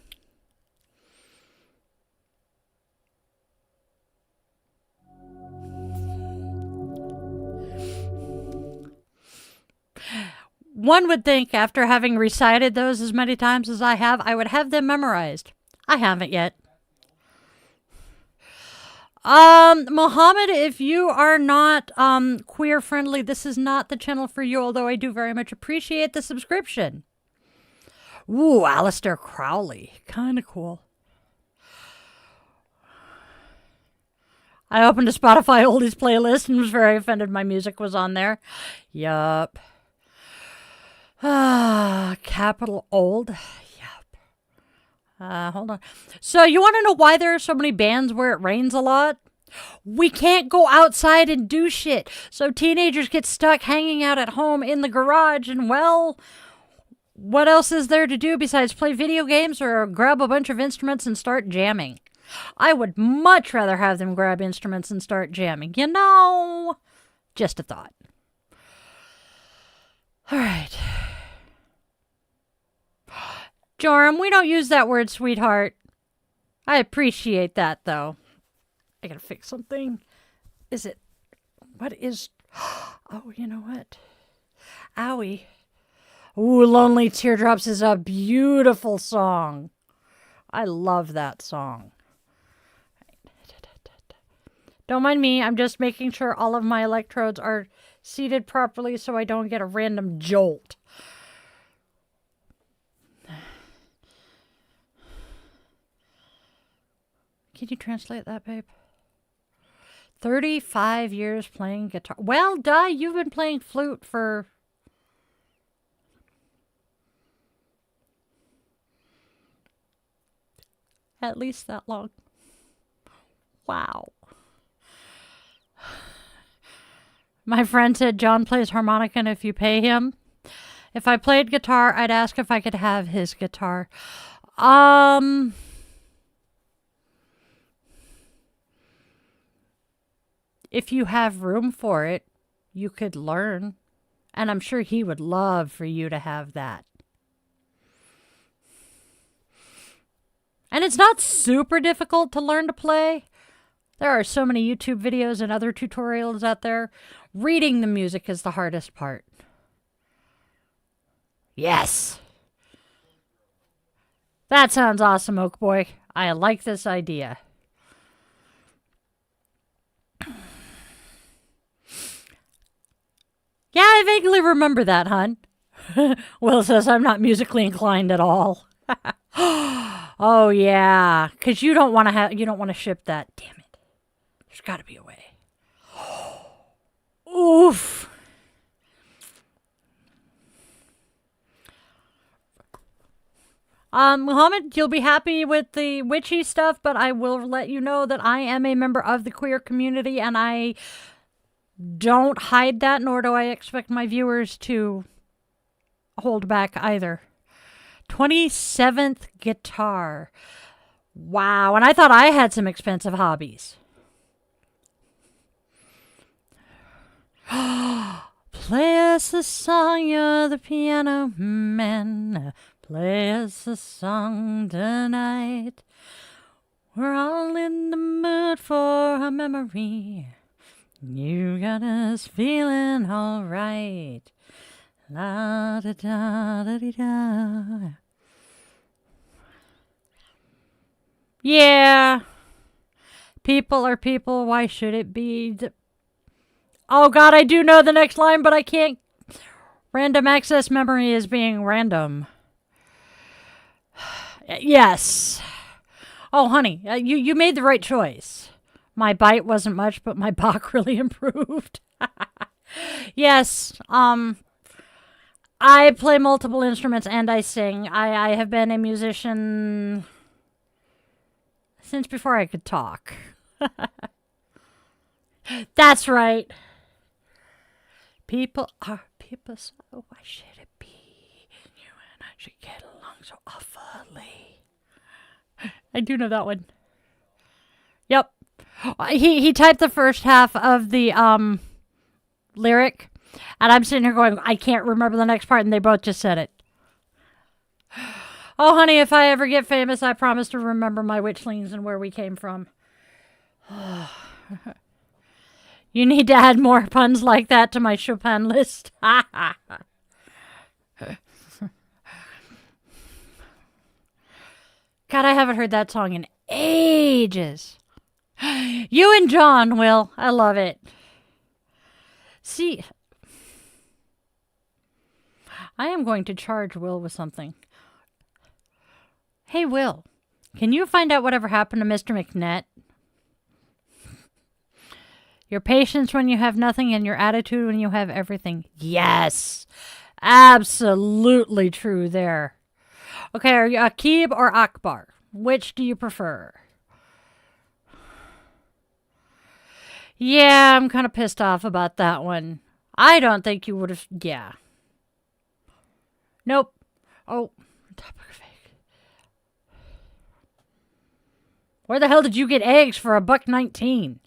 [SPEAKER 1] One would think after having recited those as many times as I have, I would have them memorized. I haven't yet. Mohammed, if you are not queer friendly, this is not the channel for you, although I do very much appreciate the subscription. Ooh, Aleister Crowley. Kind of cool. I opened a Spotify oldies playlist and was very offended my music was on there. Yup. Capital old. Hold on. So you want to know why there are so many bands where it rains a lot? We can't go outside and do shit. So teenagers get stuck hanging out at home in the garage, and well, what else is there to do besides play video games or grab a bunch of instruments and start jamming? I would much rather have them grab instruments and start jamming. You know, just a thought. All right. Joram, we don't use that word, sweetheart. I appreciate that, though. I gotta fix something. What is... Oh, you know what? Owie. Ooh, Lonely Teardrops is a beautiful song. I love that song. Don't mind me, I'm just making sure all of my electrodes are seated properly so I don't get a random jolt. Can you translate that, babe? 35 years playing guitar. Well, duh, you've been playing flute for... at least that long. Wow. My friend said John plays harmonica, and if you pay him... If I played guitar, I'd ask if I could have his guitar. If you have room for it, you could learn. And I'm sure he would love for you to have that. And it's not super difficult to learn to play. There are so many YouTube videos and other tutorials out there. Reading the music is the hardest part. Yes! That sounds awesome, Oak Boy. I like this idea. Yeah, I vaguely remember that, hon. Will says I'm not musically inclined at all. Oh yeah, because you don't want to ship that. Damn it. There's got to be a way. Oof. Muhammad, you'll be happy with the witchy stuff, but I will let you know that I am a member of the queer community, and I don't hide that, nor do I expect my viewers to hold back either. 27th guitar. Wow, and I thought I had some expensive hobbies. Play us a song, you're the piano man. Play us a song tonight. We're all in the mood for a memory. You got us feeling all right. La da da da da da. Yeah. People are people. Why should it be? Oh God, I do know the next line, but I can't. Random access memory is being random. Yes. Oh, honey, you made the right choice. My bite wasn't much, but my Bach really improved. Yes. I play multiple instruments and I sing. I have been a musician since before I could talk. That's right. People are people, so why should it be? You and I should get along so awfully. I do know that one. Yep. He typed the first half of the lyric, and I'm sitting here going, I can't remember the next part, and they both just said it. Oh, honey, if I ever get famous, I promise to remember my witchlings and where we came from. You need to add more puns like that to my Chopin list. God, I haven't heard that song in ages. You and John, Will. I love it. See, I am going to charge Will with something. Hey, Will, can you find out whatever happened to Mr. McNett? Your patience when you have nothing and your attitude when you have everything. Yes, absolutely true there. Okay, are you Akib or Akbar? Which do you prefer? Yeah, I'm kind of pissed off about that one. I don't think you would have... Yeah. Nope. Oh. Topic of egg. Where the hell did you get eggs for $1.19?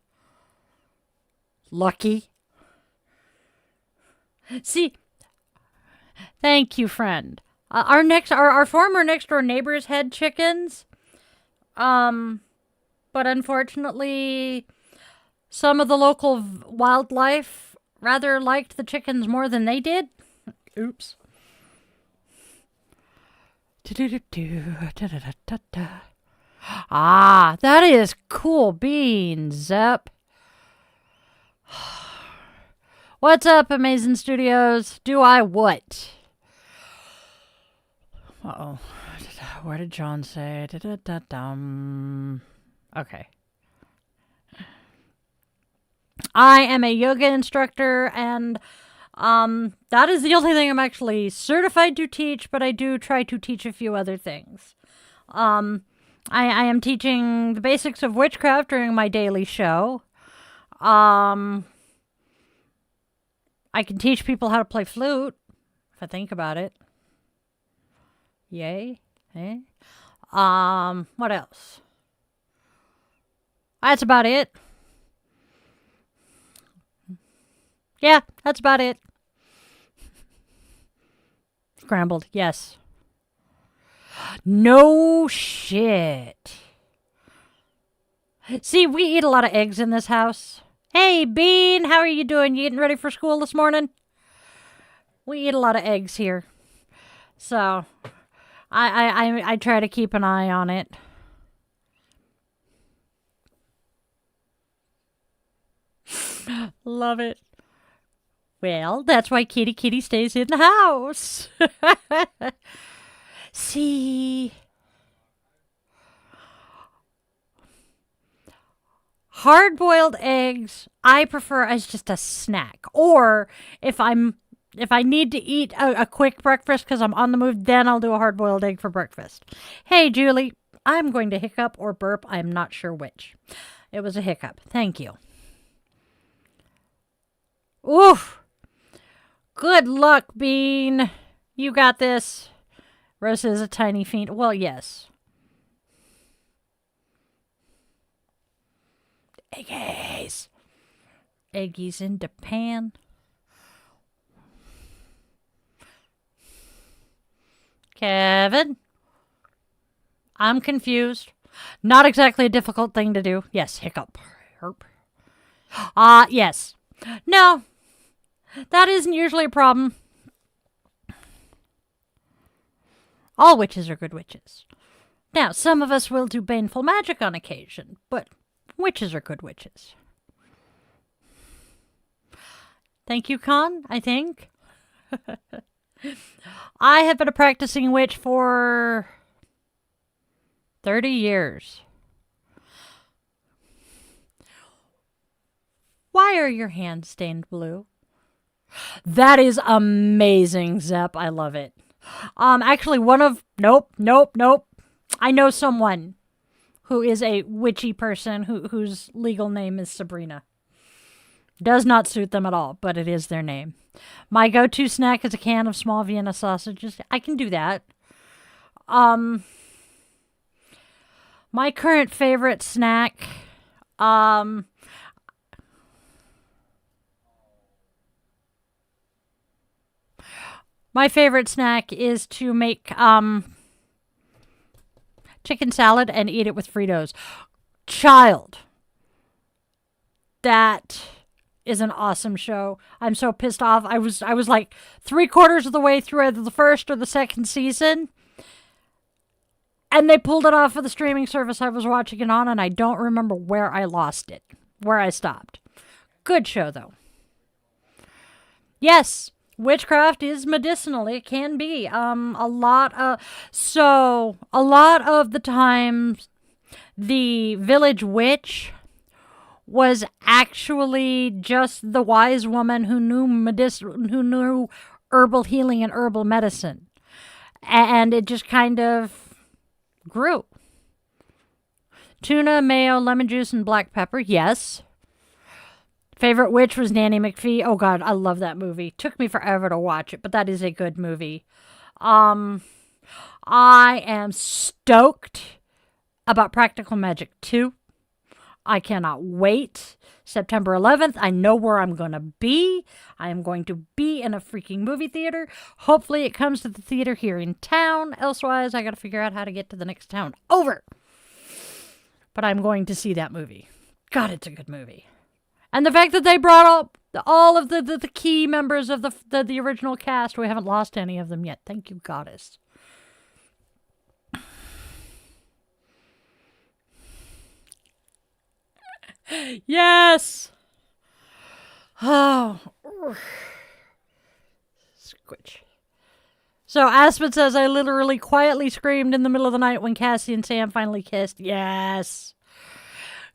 [SPEAKER 1] Lucky. See. Thank you, friend. Our former next door neighbors had chickens. But unfortunately, some of the local wildlife rather liked the chickens more than they did. Oops. Ah, that is cool beans, Zep. What's up, Amazing Studios? Do I what? Uh-oh. Where did John say? Okay. I am a yoga instructor, and that is the only thing I'm actually certified to teach, but I do try to teach a few other things. I am teaching the basics of witchcraft during my daily show. I can teach people how to play flute, if I think about it. Yay. Eh? What else? That's about it. Yeah, that's about it. Scrambled, yes. No shit. See, we eat a lot of eggs in this house. Hey, Bean, how are you doing? You getting ready for school this morning? We eat a lot of eggs here. So, I try to keep an eye on it. Love it. Well, that's why Kitty stays in the house. See, hard-boiled eggs I prefer as just a snack, or if I need to eat a quick breakfast because I'm on the move, then I'll do a hard-boiled egg for breakfast. Hey, Julie, I'm going to hiccup or burp. I'm not sure which. It was a hiccup. Thank you. Oof. Good luck, Bean. You got this. Rosa is a tiny fiend. Well, yes. Eggies. Eggies in the pan. Kevin? I'm confused. Not exactly a difficult thing to do. Yes, hiccup. Herp. Yes. No. That isn't usually a problem. All witches are good witches. Now, some of us will do baneful magic on occasion, but witches are good witches. Thank you, Con, I think. I have been a practicing witch for 30 years. Why are your hands stained blue? That is amazing, Zep. I love it. Actually, nope. I know someone who is a witchy person whose legal name is Sabrina. Does not suit them at all, but it is their name. My go-to snack is a can of small Vienna sausages. I can do that. My current favorite snack, my favorite snack is to make chicken salad and eat it with Fritos. Child. That is an awesome show. I'm so pissed off. I was like 3/4 of the way through either the first or the second season, and they pulled it off of the streaming service I was watching it on, and I don't remember where I lost it, where I stopped. Good show, though. Yes. Witchcraft is medicinal. It can be. A lot of the times, the village witch was actually just the wise woman who knew herbal healing and herbal medicine, and it just kind of grew. Tuna, mayo, lemon juice, and black pepper. Yes. Favorite witch was Nanny McPhee. Oh, God, I love that movie. Took me forever to watch it, but that is a good movie. I am stoked about Practical Magic 2. I cannot wait. September 11th, I know where I'm going to be. I am going to be in a freaking movie theater. Hopefully it comes to the theater here in town. Elsewise, I got to figure out how to get to the next town over. But I'm going to see that movie. God, it's a good movie. And the fact that they brought all of the key members of the original cast, we haven't lost any of them yet. Thank you, Goddess. Yes! Oh. Squitch. So Aspen says, I literally quietly screamed in the middle of the night when Cassie and Sam finally kissed. Yes.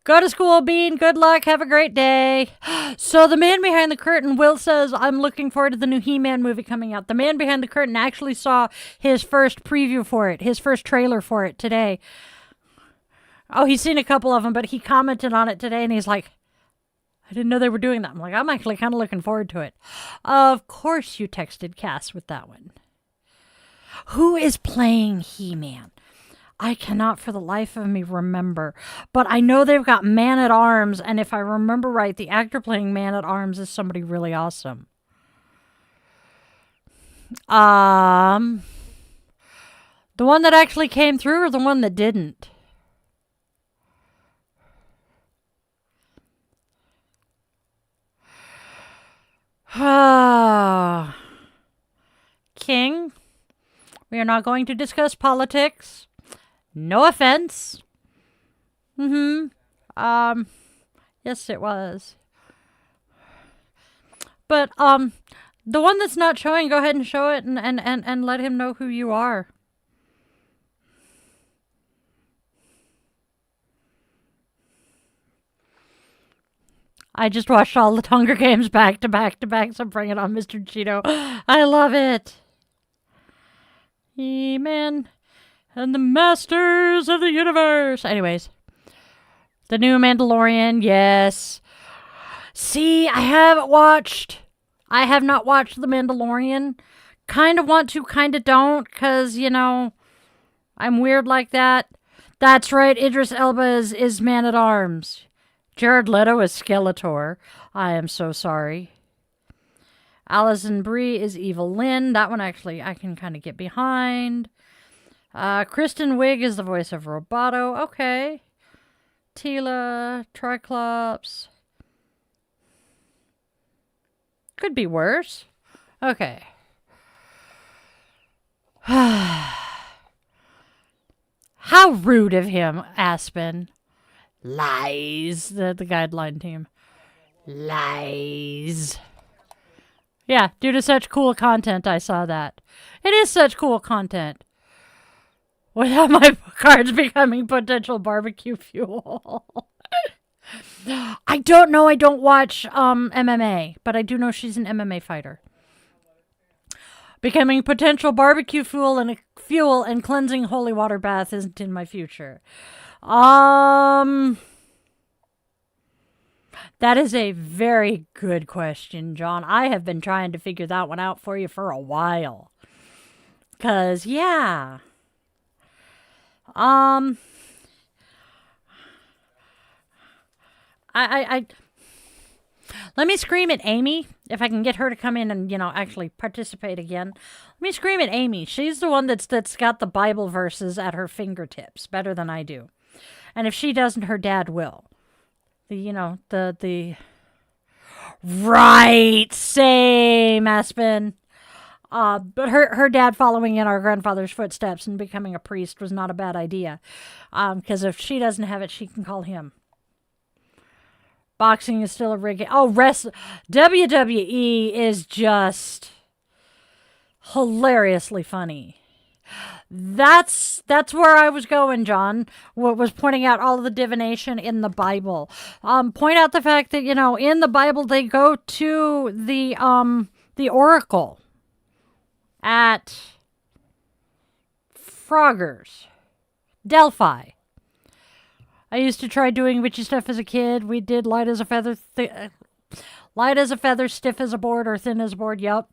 [SPEAKER 1] Go to school, Bean. Good luck. Have a great day. So the man behind the curtain, Will says, I'm looking forward to the new He-Man movie coming out. The man behind the curtain actually saw his first preview for it, his first trailer for it today. Oh, he's seen a couple of them, but he commented on it today, and he's like, I didn't know they were doing that. I'm like, I'm actually kind of looking forward to it. Of course you texted Cass with that one. Who is playing He-Man? I cannot for the life of me remember. But I know they've got Man-at-Arms, and if I remember right, the actor playing Man-at-Arms is somebody really awesome. The one that actually came through or the one that didn't? King, we are not going to discuss politics. No offense. Yes, it was. But, the one that's not showing, go ahead and show it and let him know who you are. I just watched all the Hunger Games back to back to back, so bring it on, Mr. Cheeto. I love it. He-Man and the Masters of the Universe. Anyways, the new Mandalorian, yes. See, I have not watched The Mandalorian. Kind of want to, kind of don't, because, you know, I'm weird like that. That's right, Idris Elba is Man-at-Arms. Jared Leto is Skeletor. I am so sorry. Alison Brie is Evil Lynn. That one actually I can kind of get behind. Kristen Wiig is the voice of Roboto. Okay. Tila, Triclops. Could be worse. Okay. How rude of him, Aspen. Lies. The guideline team. Lies. Yeah, due to such cool content, I saw that. It is such cool content. Without my cards becoming potential barbecue fuel. I don't know. I don't watch MMA, but I do know she's an MMA fighter. Becoming potential barbecue fuel and cleansing holy water bath isn't in my future. That is a very good question, John. I have been trying to figure that one out for you for a while. 'Cause, yeah. Let me scream at Amy, if I can get her to come in and, you know, actually participate again. Let me scream at Amy. She's the one that's got the Bible verses at her fingertips, better than I do. And if she doesn't, her dad will. The right, same, Aspen. But her dad following in our grandfather's footsteps and becoming a priest was not a bad idea. Because if she doesn't have it, she can call him. Boxing is still a rig. Oh, WWE is just hilariously funny. That's where I was going, John. What was pointing out all of the divination in the Bible. Point out the fact that, you know, in the Bible they go to the oracle at Frogger's, Delphi. I used to try doing witchy stuff as a kid. We did light as a feather, stiff as a board, or thin as a board. Yep.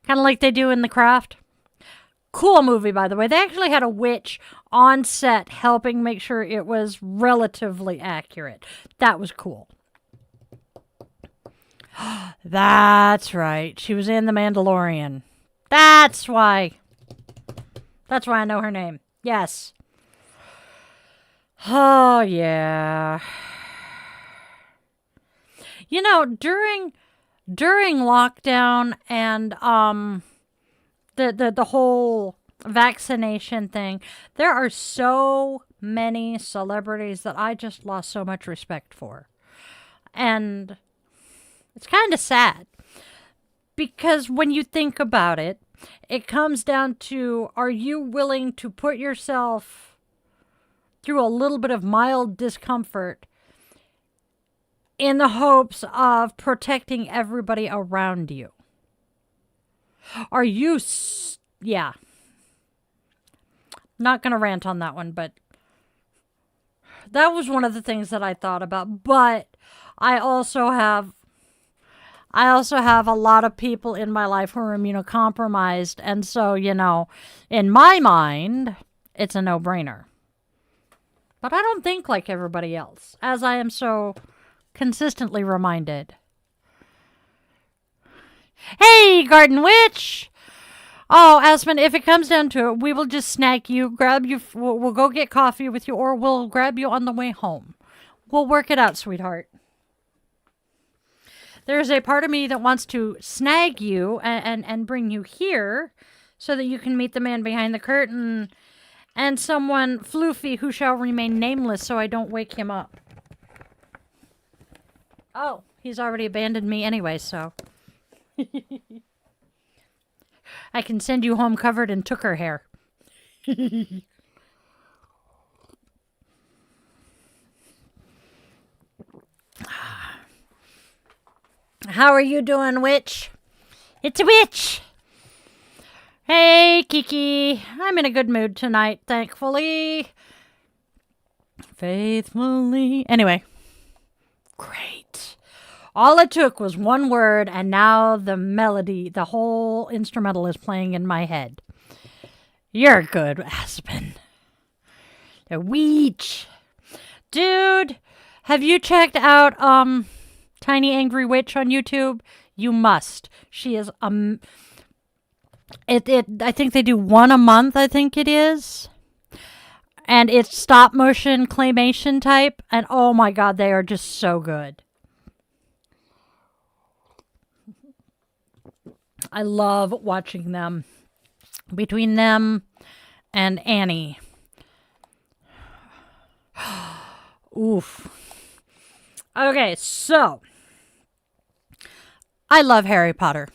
[SPEAKER 1] Kind of like they do in The Craft. Cool movie, by the way. They actually had a witch on set helping make sure it was relatively accurate. That was cool. That's right. She was in The Mandalorian. That's why I know her name. Yes. Oh, yeah. You know, during lockdown and the whole vaccination thing, there are so many celebrities that I just lost so much respect for. And it's kind of sad. Because when you think about it, it comes down to, are you willing to put yourself through a little bit of mild discomfort in the hopes of protecting everybody around you. Are you... yeah. Not going to rant on that one, but that was one of the things that I thought about. But I also have a lot of people in my life who are immunocompromised. And so, in my mind, it's a no-brainer. But I don't think like everybody else, as I am so consistently reminded. Hey, Garden Witch! Oh, Aspen, if it comes down to it, we will just snag you, grab you, we'll go get coffee with you, or we'll grab you on the way home. We'll work it out, sweetheart. There's a part of me that wants to snag you and bring you here so that you can meet the man behind the curtain and someone floofy who shall remain nameless so I don't wake him up. Oh, he's already abandoned me anyway, so... I can send you home covered in tucker hair. How are you doing, Witch? It's a witch! Hey, Kiki. I'm in a good mood tonight, thankfully. Faithfully. Anyway. Great. All it took was one word, and now the melody, the whole instrumental is playing in my head. You're good, Aspen. The witch. Dude, have you checked out Tiny Angry Witch on YouTube? You must. She is I think they do one a month, I think it is. And it's stop motion claymation type, and oh my god, they are just so good. I love watching them. Between them and Annie. Oof. Okay, so. I love Harry Potter.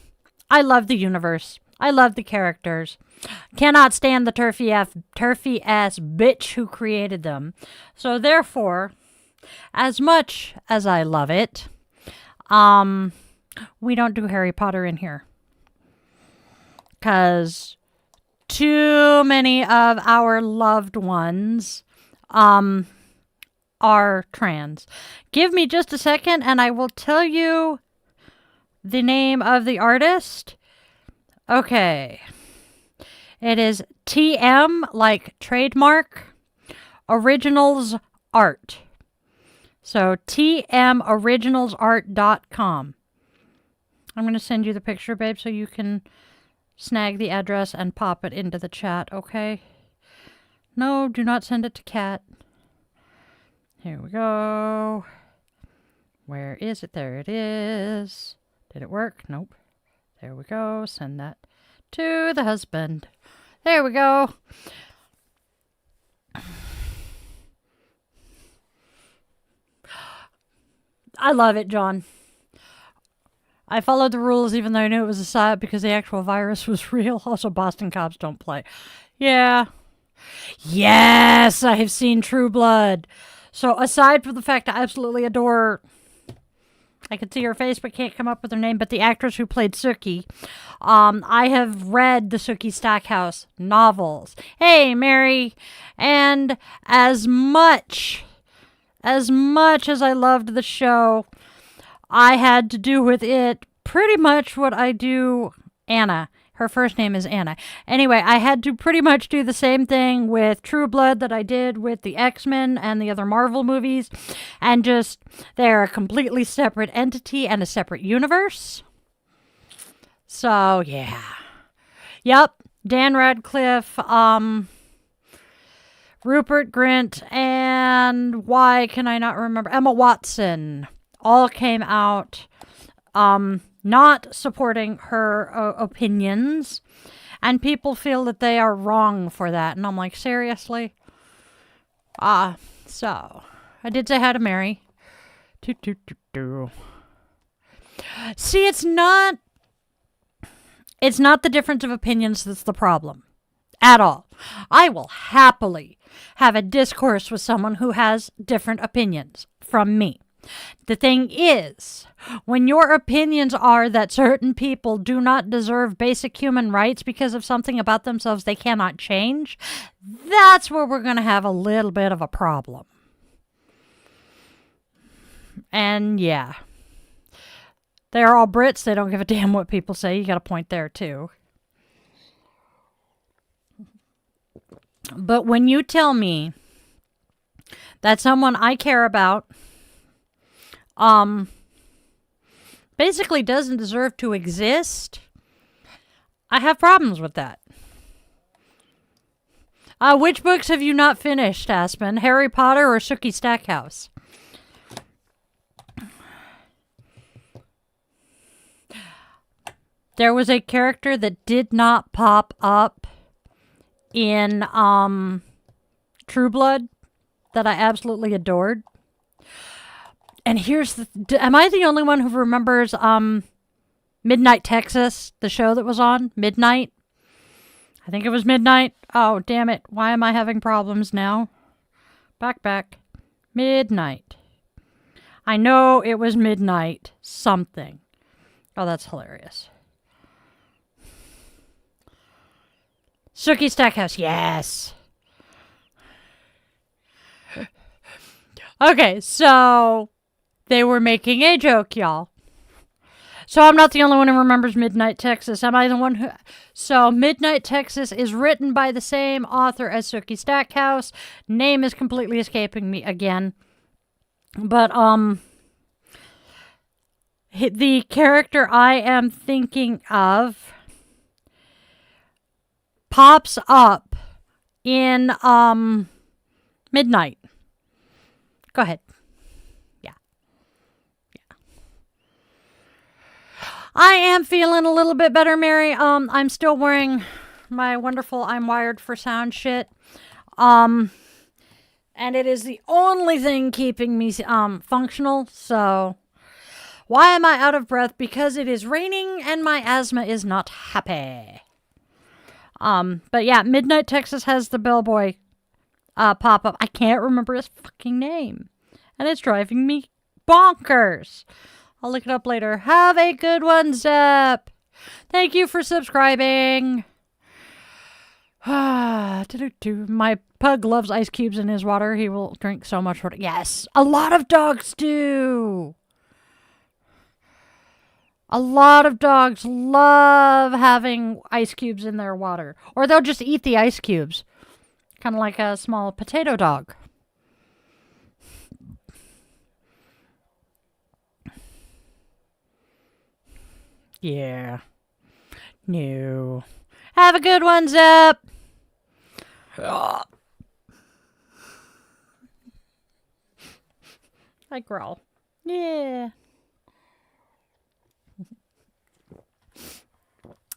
[SPEAKER 1] I love the universe. I love the characters. Cannot stand the turfy ass bitch who created them. So therefore, as much as I love it, we don't do Harry Potter in here. Because too many of our loved ones are trans. Give me just a second and I will tell you the name of the artist. Okay. It is TM, like trademark, Originals Art. So tmoriginalsart.com. I'm going to send you the picture, babe, so you can snag the address and pop it into the chat, okay? No, do not send it to Kat. Here we go. Where is it? There it is. Did it work? Nope. There we go. Send that to the husband. There we go. I love it, John. I followed the rules even though I knew it was a psyop because the actual virus was real. Also, Boston cops don't play. Yeah. Yes, I have seen True Blood. So aside from the fact I absolutely adore... I can see her face but can't come up with her name, but the actress who played Sookie. I have read the Sookie Stackhouse novels. Hey, Mary. And as much as I loved the show, I had to do with it pretty much what I do Anna. Her first name is Anna. Anyway, I had to pretty much do the same thing with True Blood that I did with the X-Men and the other Marvel movies. And just, they're a completely separate entity and a separate universe. So, yeah. Yep. Dan Radcliffe, Rupert Grint, and why can I not remember? Emma Watson all came out not supporting her opinions, and people feel that they are wrong for that. And I'm like, seriously? So I did say hi to Mary. See, it's not the difference of opinions that's the problem. At all. I will happily have a discourse with someone who has different opinions from me. The thing is, when your opinions are that certain people do not deserve basic human rights because of something about themselves they cannot change, that's where we're going to have a little bit of a problem. And yeah, they're all Brits. They don't give a damn what people say. You got a point there too. But when you tell me that someone I care about basically doesn't deserve to exist, I have problems with that. Which books have you not finished, Aspen? Harry Potter or Sookie Stackhouse? There was a character that did not pop up in True Blood that I absolutely adored. And here's am I the only one who remembers Midnight Texas, the show that was on? Midnight? I think it was Midnight. Oh, damn it. Why am I having problems now? Back. Midnight. I know it was Midnight something. Oh, that's hilarious. Sookie Stackhouse, yes. Okay, so they were making a joke, y'all. So I'm not the only one who remembers Midnight Texas. Am I the one who... So Midnight Texas is written by the same author as Sookie Stackhouse. Name is completely escaping me again. But, the character I am thinking of pops up in, Midnight. Go ahead. Yeah. I am feeling a little bit better, Mary. I'm still wearing my wonderful I'm Wired for Sound shit. And it is the only thing keeping me, functional, so... Why am I out of breath? Because it is raining and my asthma is not happy. But yeah, Midnight Texas has the bellboy pop up. I can't remember his fucking name. And it's driving me bonkers. I'll look it up later. Have a good one, Zep. Thank you for subscribing. My pug loves ice cubes in his water. He will drink so much water. Yes, a lot of dogs do. A lot of dogs love having ice cubes in their water. Or they'll just eat the ice cubes. Kind of like a small potato dog. Yeah. No. Have a good one, Zep. I growl. Yeah.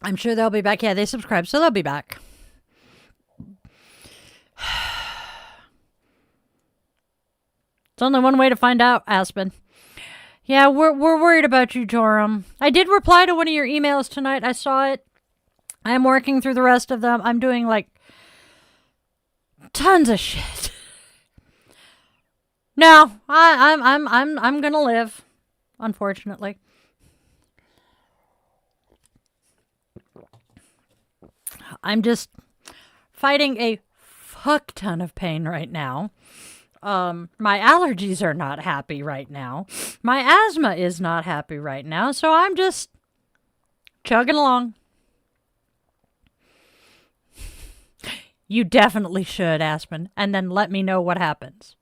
[SPEAKER 1] I'm sure they'll be back. Yeah, they subscribe, so they'll be back. It's only one way to find out, Aspen. Yeah, we're worried about you, Joram. I did reply to one of your emails tonight. I saw it. I'm working through the rest of them. I'm doing like tons of shit. No, I'm gonna live, unfortunately. I'm just fighting a fuck ton of pain right now. My allergies are not happy right now. My asthma is not happy right now. So I'm just chugging along. You definitely should, Aspen. And then let me know what happens.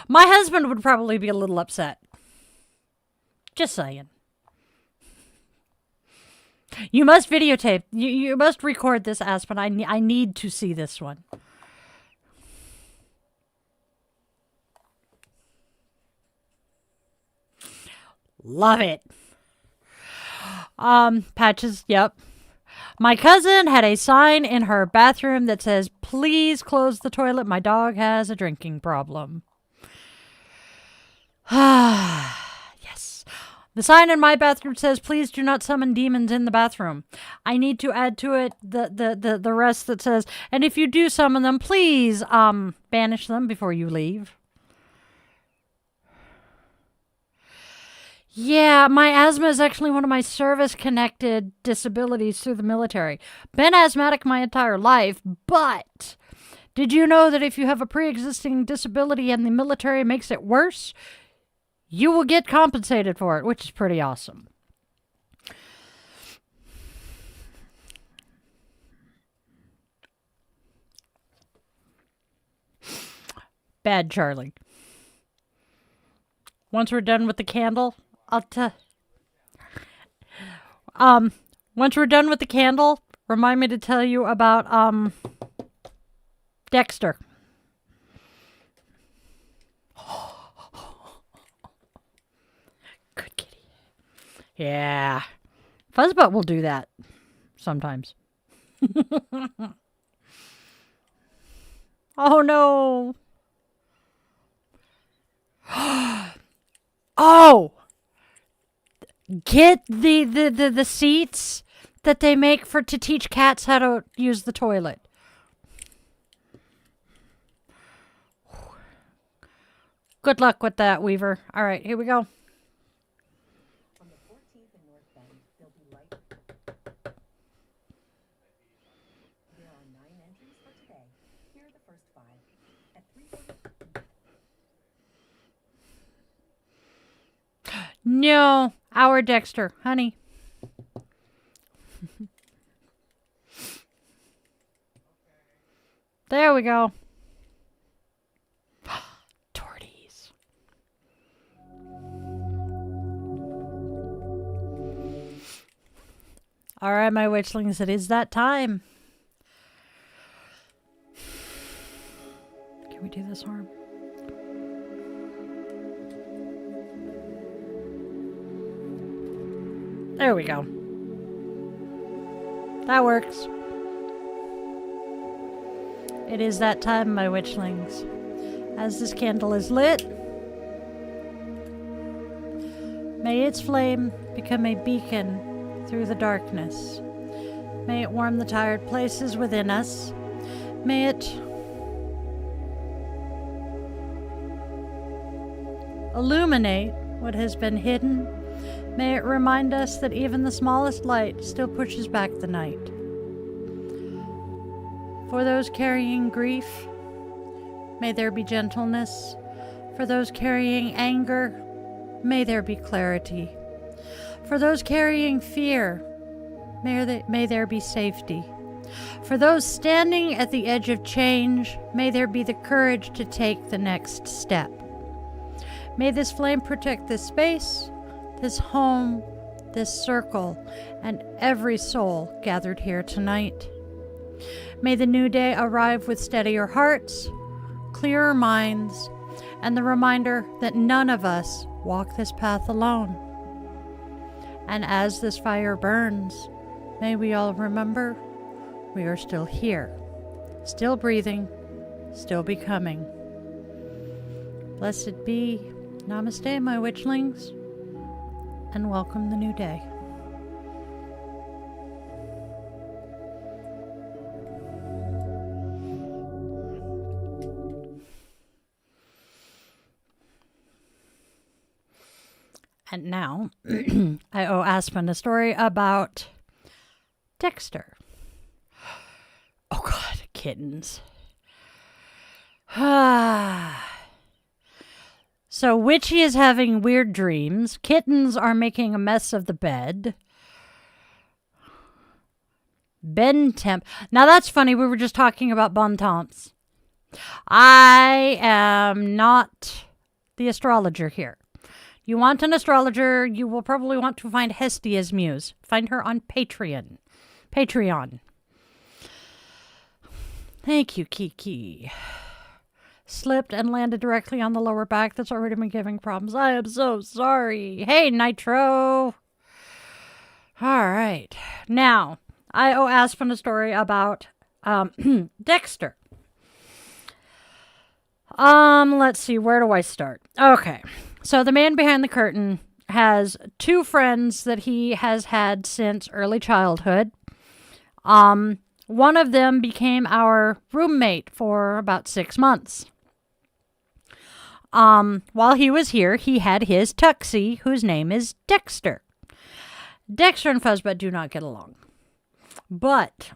[SPEAKER 1] My husband would probably be a little upset. Just saying. You must videotape. You must record this, Aspen. I need to see this one. Love it. Patches, yep. My cousin had a sign in her bathroom that says, "Please close the toilet. My dog has a drinking problem." Yes. The sign in my bathroom says, "Please do not summon demons in the bathroom." I need to add to it the rest that says, "And if you do summon them, please banish them before you leave." Yeah, my asthma is actually one of my service-connected disabilities through the military. Been asthmatic my entire life, but did you know that if you have a pre-existing disability and the military makes it worse, you will get compensated for it, which is pretty awesome. Bad Charlie. Once we're done with the candle, once we're done with the candle, remind me to tell you about Dexter. Good kitty. Yeah. Fuzzbutt will do that sometimes. Oh no. Oh! Get the seats that they make to teach cats how to use the toilet. Good luck with that, Weaver. All right, here we go.
[SPEAKER 3] On the 14th and North Bend, there'll be light. There are 9 entries for today. Here are the first 5. At 3:40.
[SPEAKER 1] No, our Dexter, honey. There we go. Torties. All right, my witchlings, it is that time. Can we do this arm? There we go. That works. It is that time, my witchlings. As this candle is lit, may its flame become a beacon through the darkness. May it warm the tired places within us. May it illuminate what has been hidden. May it remind us that even the smallest light still pushes back the night. For those carrying grief, may there be gentleness. For those carrying anger, may there be clarity. For those carrying fear, may there be safety. For those standing at the edge of change, may there be the courage to take the next step. May this flame protect this space, this home, this circle, and every soul gathered here tonight. May the new day arrive with steadier hearts, clearer minds, and the reminder that none of us walk this path alone. And as this fire burns, may we all remember we are still here, still breathing, still becoming. Blessed be. Namaste, my witchlings, and welcome the new day. And now, I owe Aspen a story about Dexter. Oh God, kittens. So Witchy is having weird dreams. Kittens are making a mess of the bed. Ben Temp. Now that's funny. We were just talking about bon temps. I am not the astrologer here. You want an astrologer, you will probably want to find Hestia's muse. Find her on Patreon. Thank you, Kiki. Slipped and landed directly on the lower back. That's already been giving problems. I am so sorry. Hey, Nitro. All right. Now, I owe Aspen a story about Dexter. Let's see. Where do I start? Okay. So the man behind the curtain has 2 friends that he has had since early childhood. One of them became our roommate for about 6 months. While he was here, he had his tuxie, whose name is Dexter. Dexter and Fuzzbutt do not get along. But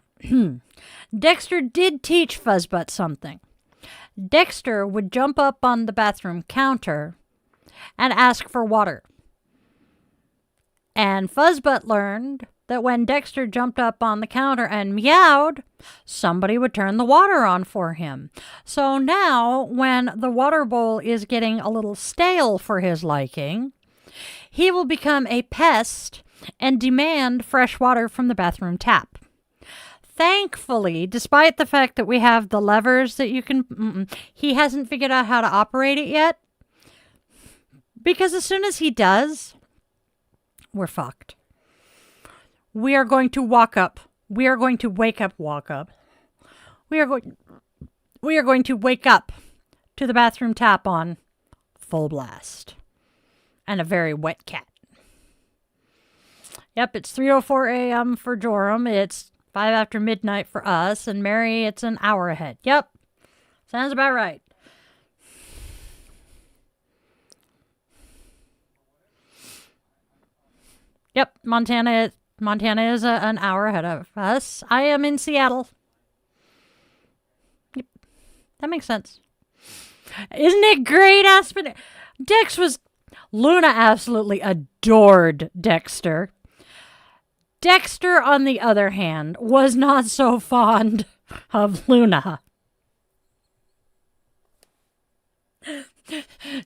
[SPEAKER 1] Dexter did teach Fuzzbutt something. Dexter would jump up on the bathroom counter and ask for water. And Fuzzbutt learned that when Dexter jumped up on the counter and meowed, somebody would turn the water on for him. So now, when the water bowl is getting a little stale for his liking, he will become a pest and demand fresh water from the bathroom tap. Thankfully, despite the fact that we have the levers that you can... he hasn't figured out how to operate it yet. Because as soon as he does, we're fucked. We are going to walk up. We are going to wake up, walk up. We are going to wake up to the bathroom tap on full blast. And a very wet cat. Yep, it's 3:04 a.m. for Joram. It's 5 after midnight for us. And Mary, it's an hour ahead. Yep, sounds about right. Yep, Montana is an hour ahead of us. I am in Seattle. Yep, that makes sense. Isn't it great, Aspen? Luna absolutely adored Dexter. Dexter, on the other hand, was not so fond of Luna.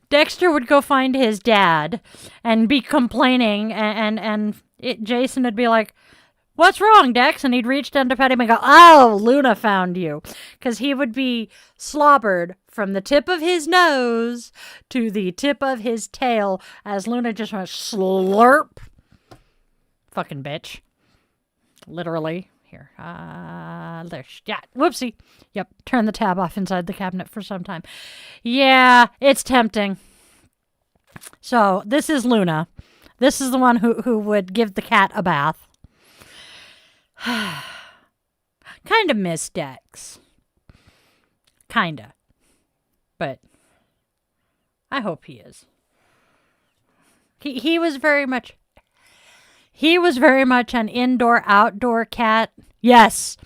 [SPEAKER 1] Dexter would go find his dad and be complaining, and Jason would be like, "What's wrong, Dex?" And he'd reach down to pet him and go, "Oh, Luna found you." Because he would be slobbered from the tip of his nose to the tip of his tail as Luna just went slurp. Fucking bitch. Literally. Here. There. Yeah. Whoopsie. Yep. Turn the tab off inside the cabinet for some time. Yeah, it's tempting. So, this is Luna. This is the one who would give the cat a bath. Kind of miss Dex. Kinda. But I hope he is. He was very much an indoor-outdoor cat. Yes.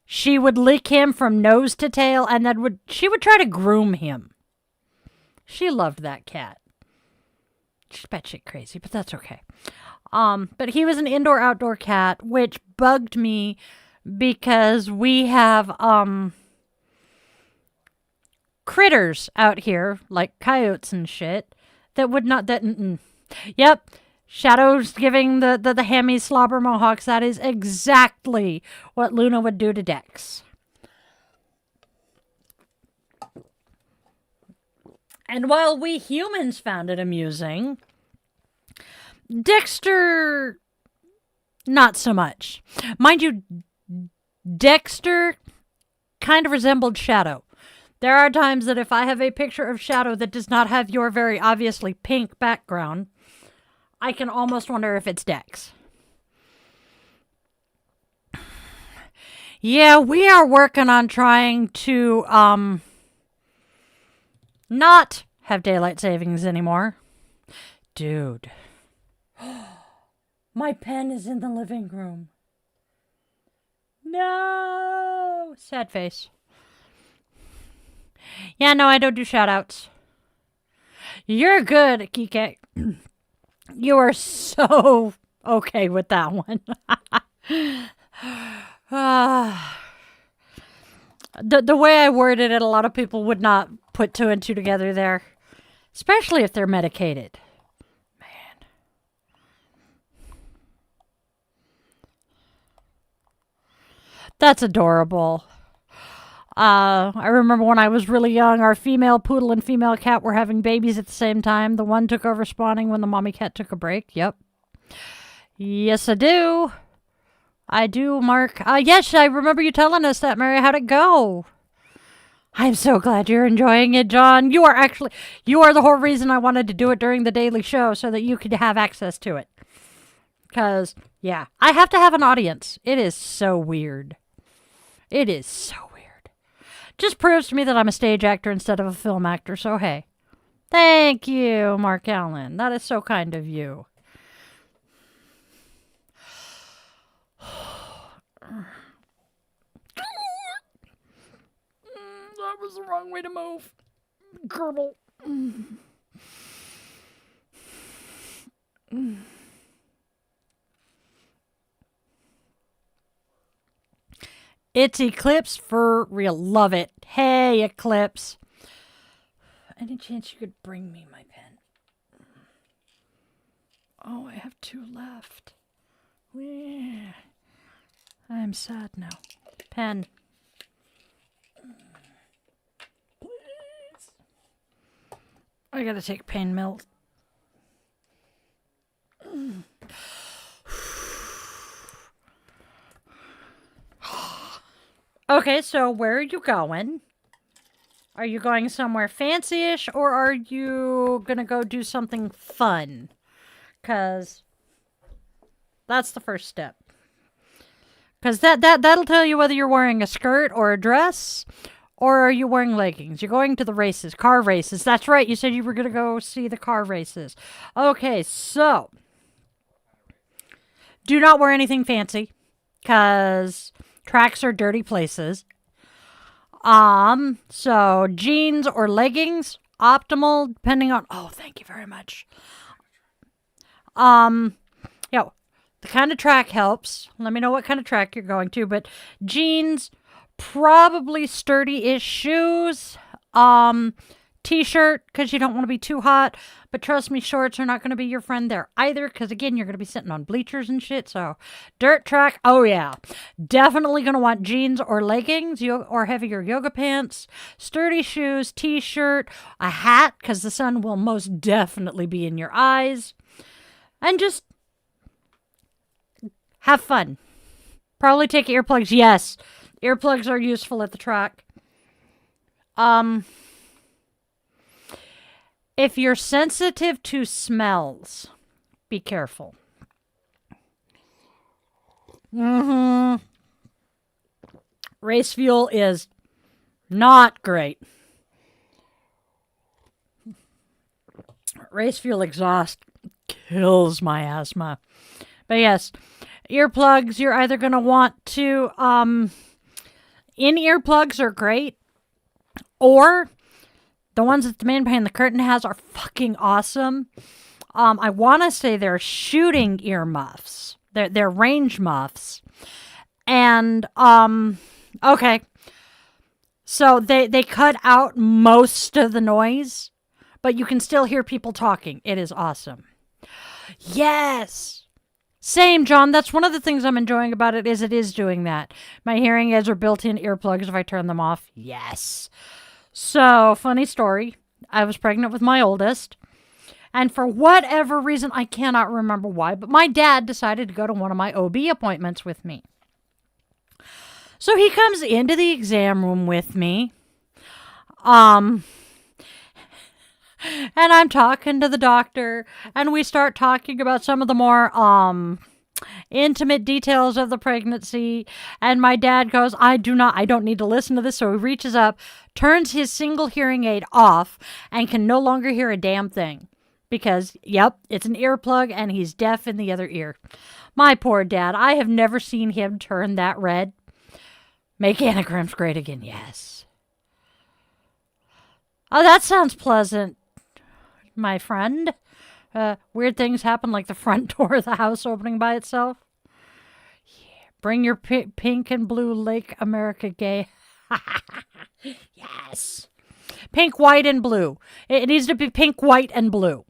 [SPEAKER 1] She would lick him from nose to tail, and then she would try to groom him. She loved that cat. She's batshit crazy, but that's okay. But he was an indoor-outdoor cat, which bugged me because we have critters out here, like coyotes and shit, that would not... Yep. Shadow's giving the hammy slobber mohawks. That is exactly what Luna would do to Dex. And while we humans found it amusing, Dexter, not so much. Mind you, Dexter kind of resembled Shadow. There are times that if I have a picture of Shadow that does not have your very obviously pink background, I can almost wonder if it's Dex. Yeah, we are working on trying to not have daylight savings anymore. Dude. My pen is in the living room. No! Sad face. Yeah, no, I don't do shout-outs. You're good, Kike. You are so okay with that one. The way I worded it, a lot of people would not put two and two together there. Especially if they're medicated. Man. That's adorable. I remember when I was really young, our female poodle and female cat were having babies at the same time. The one took over spawning when the mommy cat took a break. Yep. Yes, I do. I do, Mark. Yes, I remember you telling us that, Mary. How'd it go? I'm so glad you're enjoying it, John. You are the whole reason I wanted to do it during the daily show so that you could have access to it. Because, yeah, I have to have an audience. It is so weird. It is so weird. Just proves to me that I'm a stage actor instead of a film actor, so hey, Thank you, Mark Allen. That is so kind of you. That was the wrong way to move. Gerbil. It's Eclipse for real. Love it. Hey, Eclipse. Any chance you could bring me my pen? Oh, I have 2 left. Yeah. I'm sad now. Pen. Please. I gotta take pain melt. Okay, so where are you going? Are you going somewhere fancy-ish, or are you gonna go do something fun? Because that's the first step. Because that'll tell you whether you're wearing a skirt or a dress, or are you wearing leggings? You're going to the races, car races. That's right, you said you were gonna go see the car races. Okay, so do not wear anything fancy, because tracks are dirty places. So jeans or leggings, optimal, depending on, oh, thank you very much. Yeah, the kind of track helps. Let me know what kind of track you're going to, but jeans, probably sturdy-ish shoes, t-shirt, because you don't want to be too hot, but trust me, shorts are not going to be your friend there either, because again, you're going to be sitting on bleachers and shit, so dirt track, oh yeah, definitely going to want jeans or leggings, or heavier yoga pants, sturdy shoes, t-shirt, a hat, because the sun will most definitely be in your eyes, and just have fun. Probably take earplugs, yes, earplugs are useful at the track. If you're sensitive to smells, be careful. Race fuel is not great. Race fuel exhaust kills my asthma. But yes, earplugs, you're either going to want to, in-ear plugs are great, or the ones that the man behind the curtain has are fucking awesome. I want to say they're shooting ear muffs. They're range muffs. And, okay. So they cut out most of the noise, but you can still hear people talking. It is awesome. Yes! Same, John. That's one of the things I'm enjoying about it is doing that. My hearing aids are built-in earplugs if I turn them off. Yes! So, funny story. I was pregnant with my oldest. And for whatever reason, I cannot remember why, but my dad decided to go to one of my OB appointments with me. So he comes into the exam room with me. And I'm talking to the doctor, and we start talking about some of the more intimate details of the pregnancy, and my dad goes, I don't need to listen to this, so he reaches up, turns his single hearing aid off, and can no longer hear a damn thing. Because, yep, it's an earplug, and he's deaf in the other ear. My poor dad, I have never seen him turn that red. Make anagrams great again, yes. Oh, that sounds pleasant, my friend. Weird things happen like the front door of the house opening by itself. Yeah. Bring your pink and blue Lake America gay. Yes. Pink, white, and blue. It needs to be pink, white, and blue.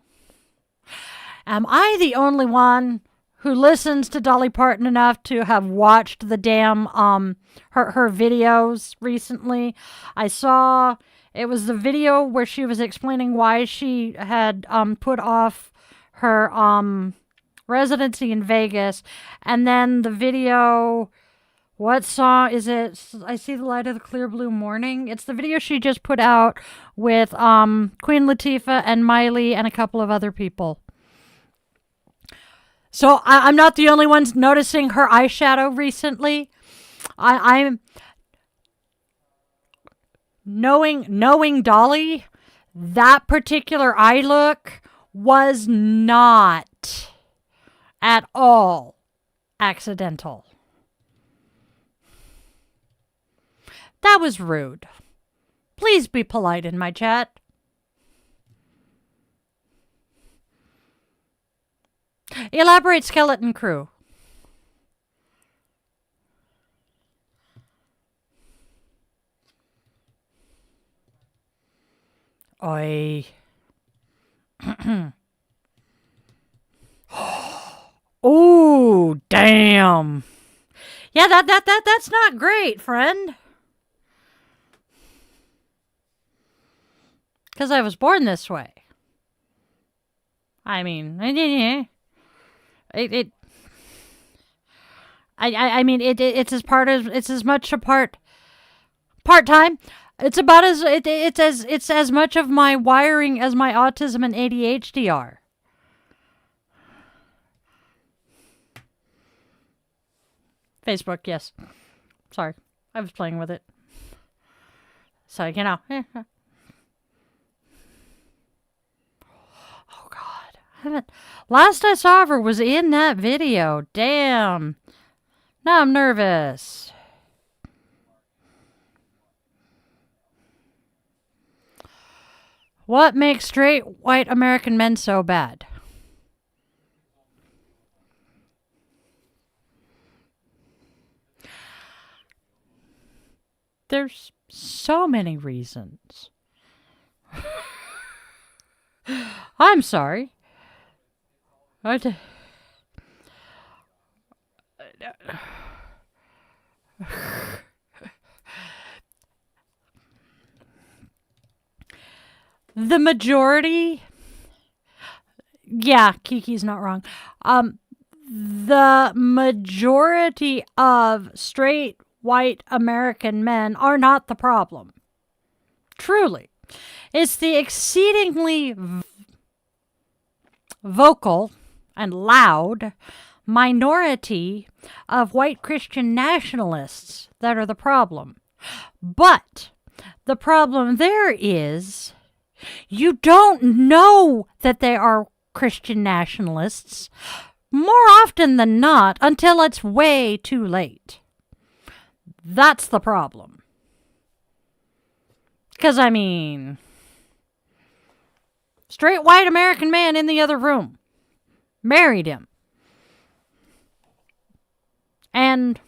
[SPEAKER 1] Am I the only one who listens to Dolly Parton enough to have watched the damn, her videos recently? I saw, it was the video where she was explaining why she had, put off her, residency in Vegas. And then the video, what song is it? I See the Light of the Clear Blue Morning. It's the video she just put out with, Queen Latifah and Miley and a couple of other people. So I'm not the only ones noticing her eyeshadow recently. I'm knowing Dolly, that particular eye look was not at all accidental. That was rude. Please be polite in my chat. Elaborate, skeleton crew. Oi. Oh, damn. Yeah, that's not great, friend. Because I was born this way. I mean, I mean, it's as much a part-time. It's about it's as much of my wiring as my autism and ADHD are. Facebook, yes. Sorry, I was playing with it. So, you know. Oh, God. Last I saw of her was in that video. Damn. Now I'm nervous. What makes straight white American men so bad? There's so many reasons. I'm sorry. The majority, yeah, Kiki's not wrong. The majority of straight white American men are not the problem. Truly. It's the exceedingly vocal and loud minority of white Christian nationalists that are the problem. But the problem there is you don't know that they are Christian nationalists more often than not until it's way too late. That's the problem. Because, I mean, straight white American man in the other room married him. And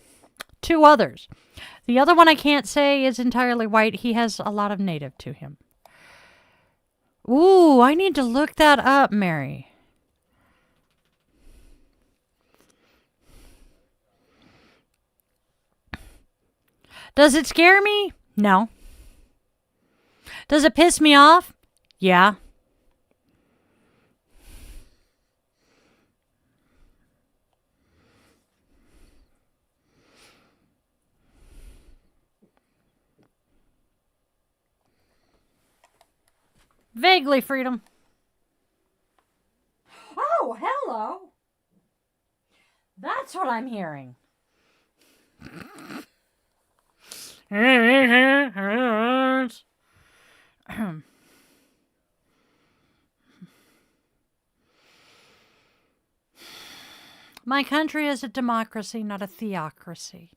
[SPEAKER 1] 2 others. The other one I can't say is entirely white. He has a lot of native to him. Ooh, I need to look that up, Mary. Does it scare me? No. Does it piss me off? Yeah. Vaguely, Freedom. Oh, hello. That's what I'm hearing. My country is a democracy, not a theocracy.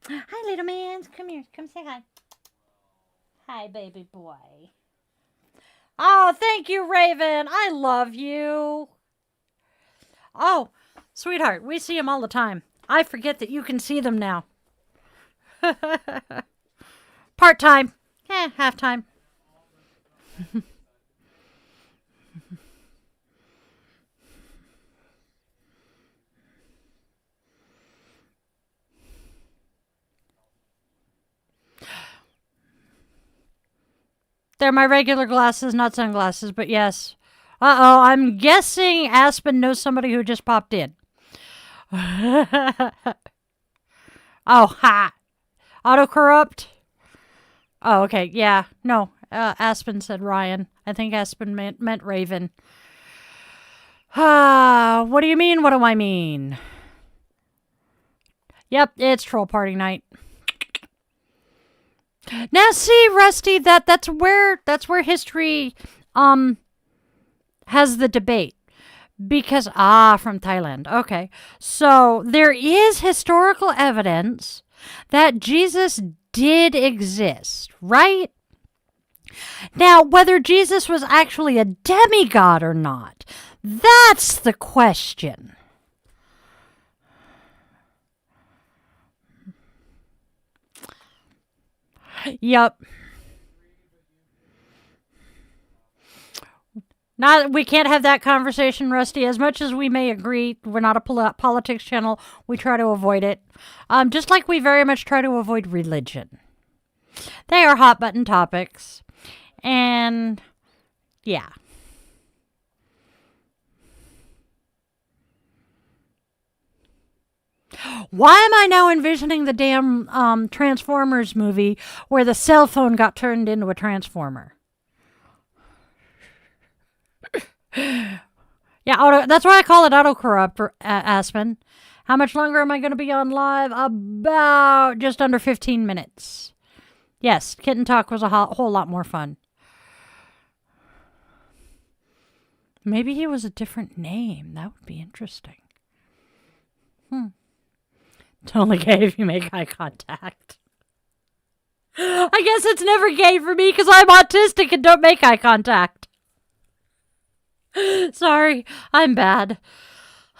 [SPEAKER 1] Hi, little man. Come here. Come say hi. Hi, baby boy. Oh, thank you, Raven. I love you. Oh, sweetheart, we see them all the time. I forget that you can see them now. Part-time. Half-time. They're my regular glasses, not sunglasses, but yes. Uh-oh, I'm guessing Aspen knows somebody who just popped in. Oh, ha! Autocorrupt? Oh, okay, yeah. No, Aspen said Ryan. I think Aspen meant Raven. What do you mean? What do I mean? Yep, it's troll party night. Now see, Rusty, that's where history has the debate. Because from Thailand. Okay. So there is historical evidence that Jesus did exist, right? Now, whether Jesus was actually a demigod or not, that's the question. Yup. Not, we can't have that conversation, Rusty. As much as we may agree, we're not a politics channel. We try to avoid it. Just like we very much try to avoid religion. They are hot button topics. And, yeah. Why am I now envisioning the damn Transformers movie where the cell phone got turned into a transformer? Yeah, that's why I call it autocorrupt, Aspen. How much longer am I going to be on live? About just under 15 minutes. Yes, Kitten Talk was a whole lot more fun. Maybe he was a different name. That would be interesting. It's only gay if you make eye contact. I guess it's never gay for me because I'm autistic and don't make eye contact. Sorry, I'm bad.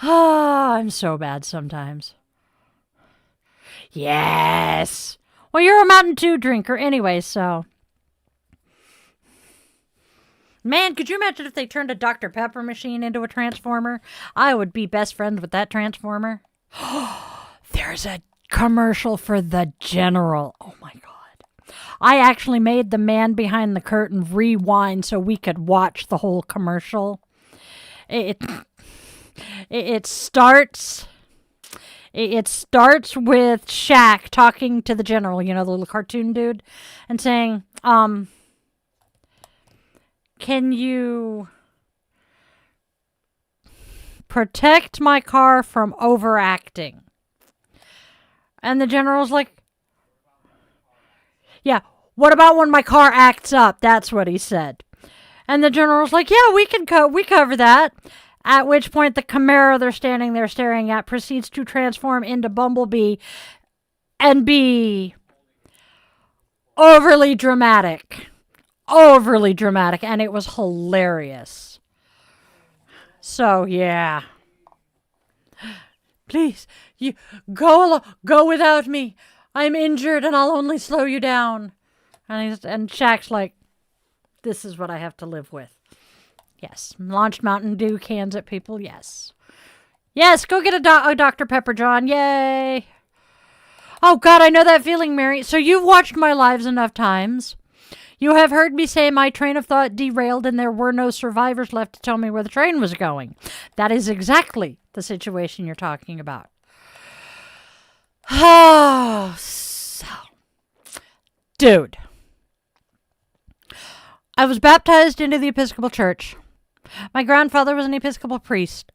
[SPEAKER 1] I'm so bad sometimes. Yes. Well, you're a Mountain Dew drinker anyway, so. Man, could you imagine if they turned a Dr. Pepper machine into a transformer? I would be best friends with that transformer. There's a commercial for the General. Oh my God. I actually made the man behind the curtain rewind so we could watch the whole commercial. It starts with Shaq talking to the General, you know, the little cartoon dude, and saying, can you protect my car from overacting? And the General's like, yeah, what about when my car acts up? That's what he said. And the General's like, yeah, we cover that. At which point the Camaro they're standing there staring at proceeds to transform into Bumblebee and be overly dramatic. And it was hilarious. So, yeah. Please, you go without me. I'm injured and I'll only slow you down. And Shaq's like, this is what I have to live with. Yes. Launched Mountain Dew cans at people. Yes. Yes, go get a Dr. Pepper, John. Yay. Oh, God, I know that feeling, Mary. So you've watched my lives enough times. You have heard me say my train of thought derailed and there were no survivors left to tell me where the train was going. That is exactly the situation you're talking about. Oh, so. Dude. I was baptized into the Episcopal Church. My grandfather was an Episcopal priest.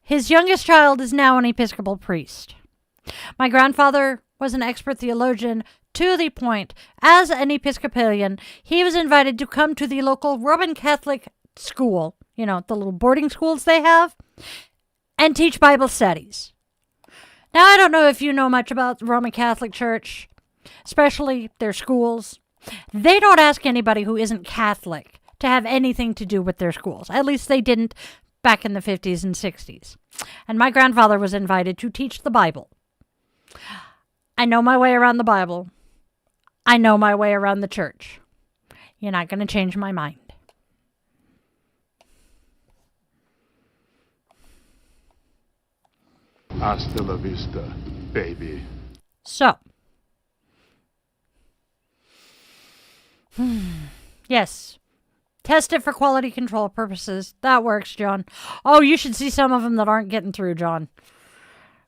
[SPEAKER 1] His youngest child is now an Episcopal priest. My grandfather was an expert theologian to the point, as an Episcopalian, he was invited to come to the local Roman Catholic school, you know, the little boarding schools they have, and teach Bible studies. Now, I don't know if you know much about the Roman Catholic Church, especially their schools. They don't ask anybody who isn't Catholic to have anything to do with their schools. At least they didn't back in the 50s and 60s. And my grandfather was invited to teach the Bible. I know my way around the Bible. I know my way around the church. You're not going to change my mind.
[SPEAKER 2] Hasta la vista, baby.
[SPEAKER 1] So. Yes. Test it for quality control purposes. That works, John. Oh, you should see some of them that aren't getting through, John.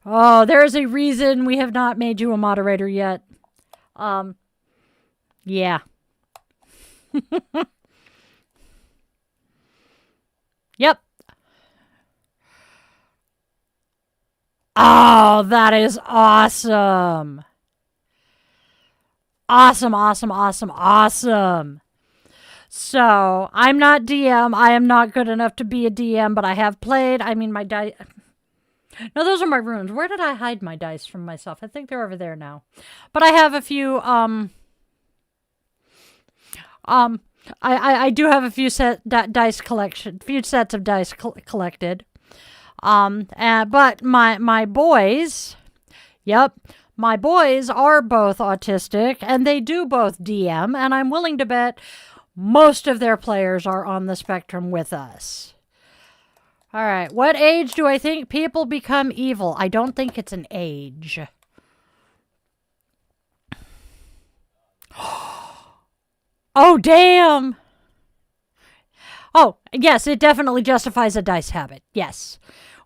[SPEAKER 1] Oh, there is a reason we have not made you a moderator yet. Yeah. Yep. Oh, that is awesome. Awesome, awesome, awesome, awesome. So, I'm not DM. I am not good enough to be a DM, but I have played. I mean, my dice... No, those are my runes. Where did I hide my dice from myself? I think they're over there now. But I have a few, I do have a few dice collection, few sets of dice collected. But my boys, yep, my boys are both autistic, and they do both DM, and I'm willing to bet most of their players are on the spectrum with us. All right, what age do I think people become evil? I don't think it's an age. Oh, damn! Oh, yes, it definitely justifies a dice habit. Yes.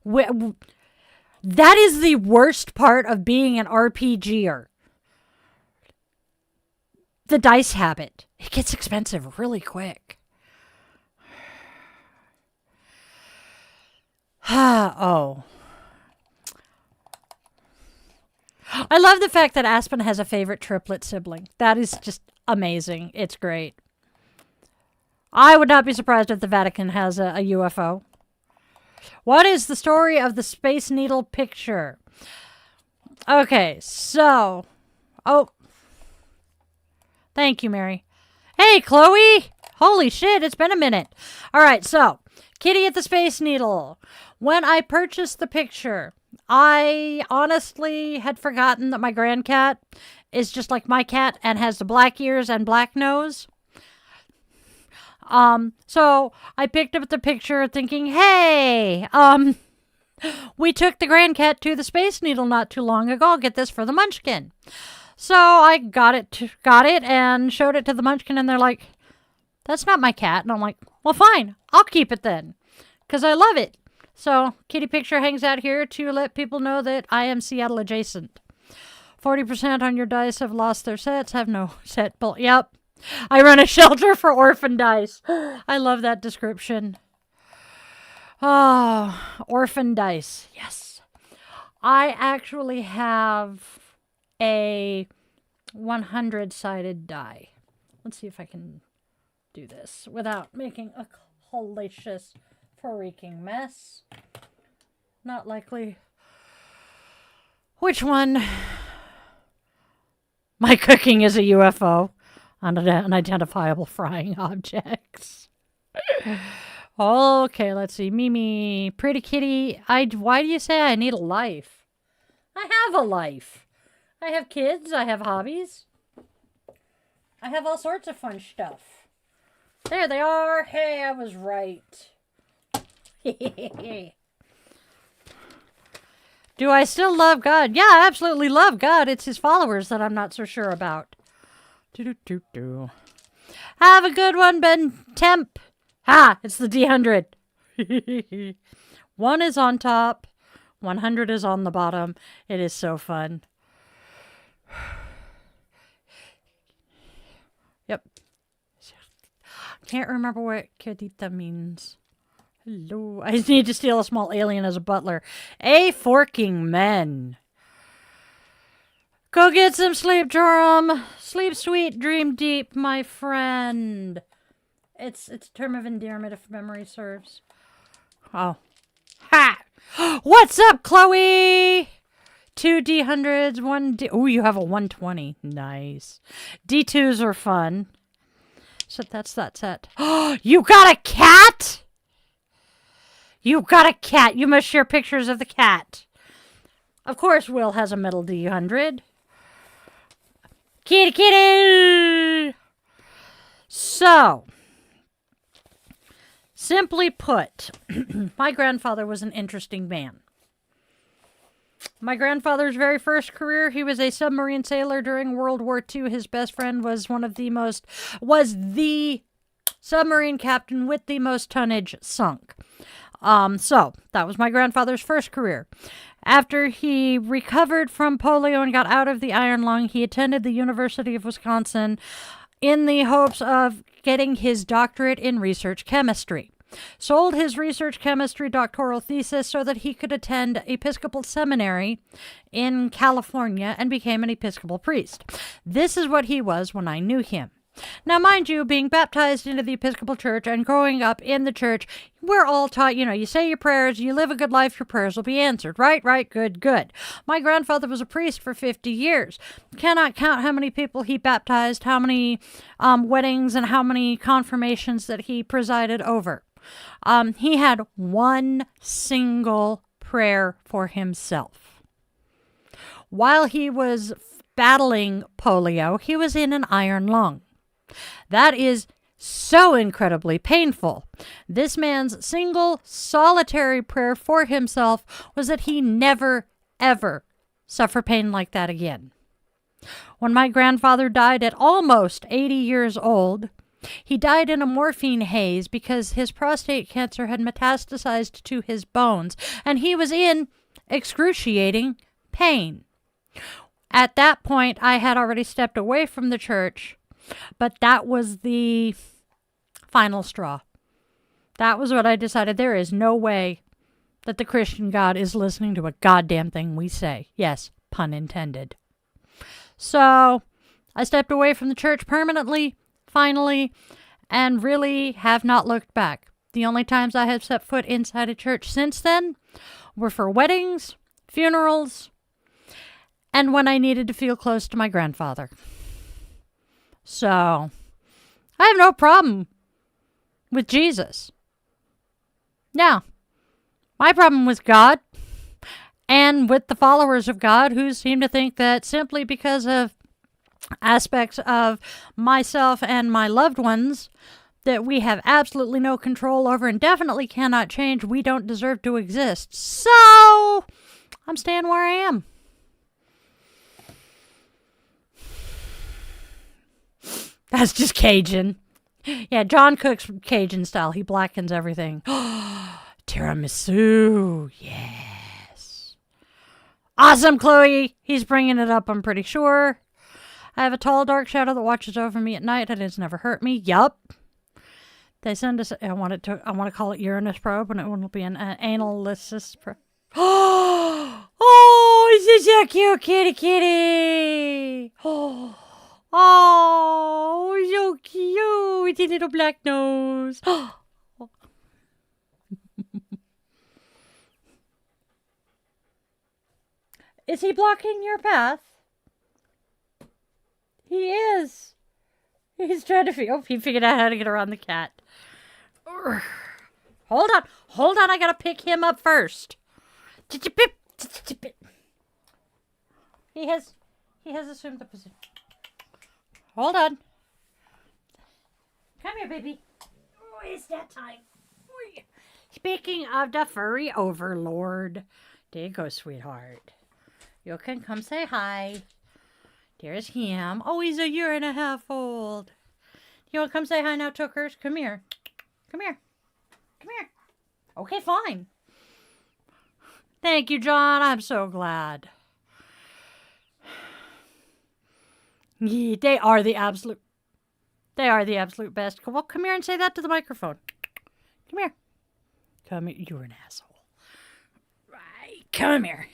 [SPEAKER 1] That is the worst part of being an RPGer. The dice habit. It gets expensive really quick. Oh. I love the fact that Aspen has a favorite triplet sibling. That is just amazing. It's great. I would not be surprised if the Vatican has a UFO. What is the story of the Space Needle picture? Okay, so... Oh. Thank you, Mary. Hey, Chloe! Holy shit, it's been a minute. All right, so... Kitty at the Space Needle. When I purchased the picture, I honestly had forgotten that my grandcat is just like my cat and has the black ears and black nose. So I picked up the picture thinking, hey, we took the grandcat to the Space Needle not too long ago. I'll get this for the Munchkin. So I got it and showed it to the Munchkin, and they're like, that's not my cat. And I'm like, well, fine, I'll keep it then, because I love it. So kitty picture hangs out here to let people know that I am Seattle adjacent. 40% on your dice have lost their sets, have no set. Yep. I run a shelter for orphan dice. I love that description. Oh, orphan dice. Yes. I actually have a 100-sided die. Let's see if I can do this without making a hellacious freaking mess. Not likely. Which one? My cooking is a UFO. Unidentifiable frying objects. Okay, let's see. Mimi, pretty kitty. Why do you say I need a life? I have a life. I have kids. I have hobbies. I have all sorts of fun stuff. There they are. Hey, I was right. Do I still love God? Yeah, I absolutely love God. It's his followers that I'm not so sure about. Have a good one, Ben Temp. Ha! It's the D100. 1 is on top. 100 is on the bottom. It is so fun. Yep. Can't remember what Quedita means. Hello. I need to steal a small alien as a butler. A forking men. Go get some sleep, Joram. Sleep sweet, dream deep, my friend. It's a term of endearment if memory serves. Oh. Ha! What's up, Chloe? 2 D100s, 1 D... Ooh, you have a 120. Nice. D2s are fun. So that's that set. Oh, you got a cat? You got a cat. You must share pictures of the cat. Of course, Will has a metal D100. Kitty, kitty! So, simply put, my grandfather was an interesting man. My grandfather's very first career, he was a submarine sailor during World War II. His best friend was the submarine captain with the most tonnage sunk. So that was my grandfather's first career. After he recovered from polio and got out of the iron lung, he attended the University of Wisconsin in the hopes of getting his doctorate in research chemistry. sold his research chemistry doctoral thesis so that he could attend Episcopal seminary in California and became an Episcopal priest. This is what he was when I knew him. Now, mind you, being baptized into the Episcopal Church and growing up in the church, we're all taught, you say your prayers, you live a good life, your prayers will be answered. Right, good. My grandfather was a priest for 50 years. Cannot count how many people he baptized, how many weddings, and how many confirmations that he presided over. He had one single prayer for himself. While he was battling polio, he was in an iron lung. That is so incredibly painful. This man's single, solitary prayer for himself was that he never, ever suffer pain like that again. When my grandfather died at almost 80 years old, he died in a morphine haze because his prostate cancer had metastasized to his bones, and he was in excruciating pain. At that point, I had already stepped away from the church, but that was the final straw. That was what I decided. There is no way that the Christian God is listening to a goddamn thing we say. Yes, pun intended. So I stepped away from the church permanently, finally, and really have not looked back. The only times I have set foot inside a church since then were for weddings, funerals, and when I needed to feel close to my grandfather. So, I have no problem with Jesus. Now, my problem with God and with the followers of God who seem to think that simply because of aspects of myself and my loved ones that we have absolutely no control over and definitely cannot change, we don't deserve to exist. So, I'm staying where I am. That's just Cajun. Yeah, John cooks Cajun style. He blackens everything. Tiramisu. Yes. Awesome, Chloe. He's bringing it up, I'm pretty sure. I have a tall, dark shadow that watches over me at night and has never hurt me. Yup. They send us... I want to call it Uranus probe, and it will be an analysis probe. Oh, this is a cute kitty. Oh, so cute. His little black nose. Is he blocking your path? He is. He's trying to figure... Oh, he figured out how to get around the cat. Urgh. Hold on. I gotta pick him up first. He has assumed the position. Hold on. Come here, baby. Oh, it's that time. Speaking of the furry overlord, there you go, sweetheart. You can come say hi. There's him. Oh, he's a year and a half old. You want to come say hi now, Tookers? Come here. Come here. Come here. Okay, fine. Thank you, John. I'm so glad. Yeah, they are the absolute best. Well, come here and say that to the microphone. Come here. Come here. You're an asshole. Right. Come here.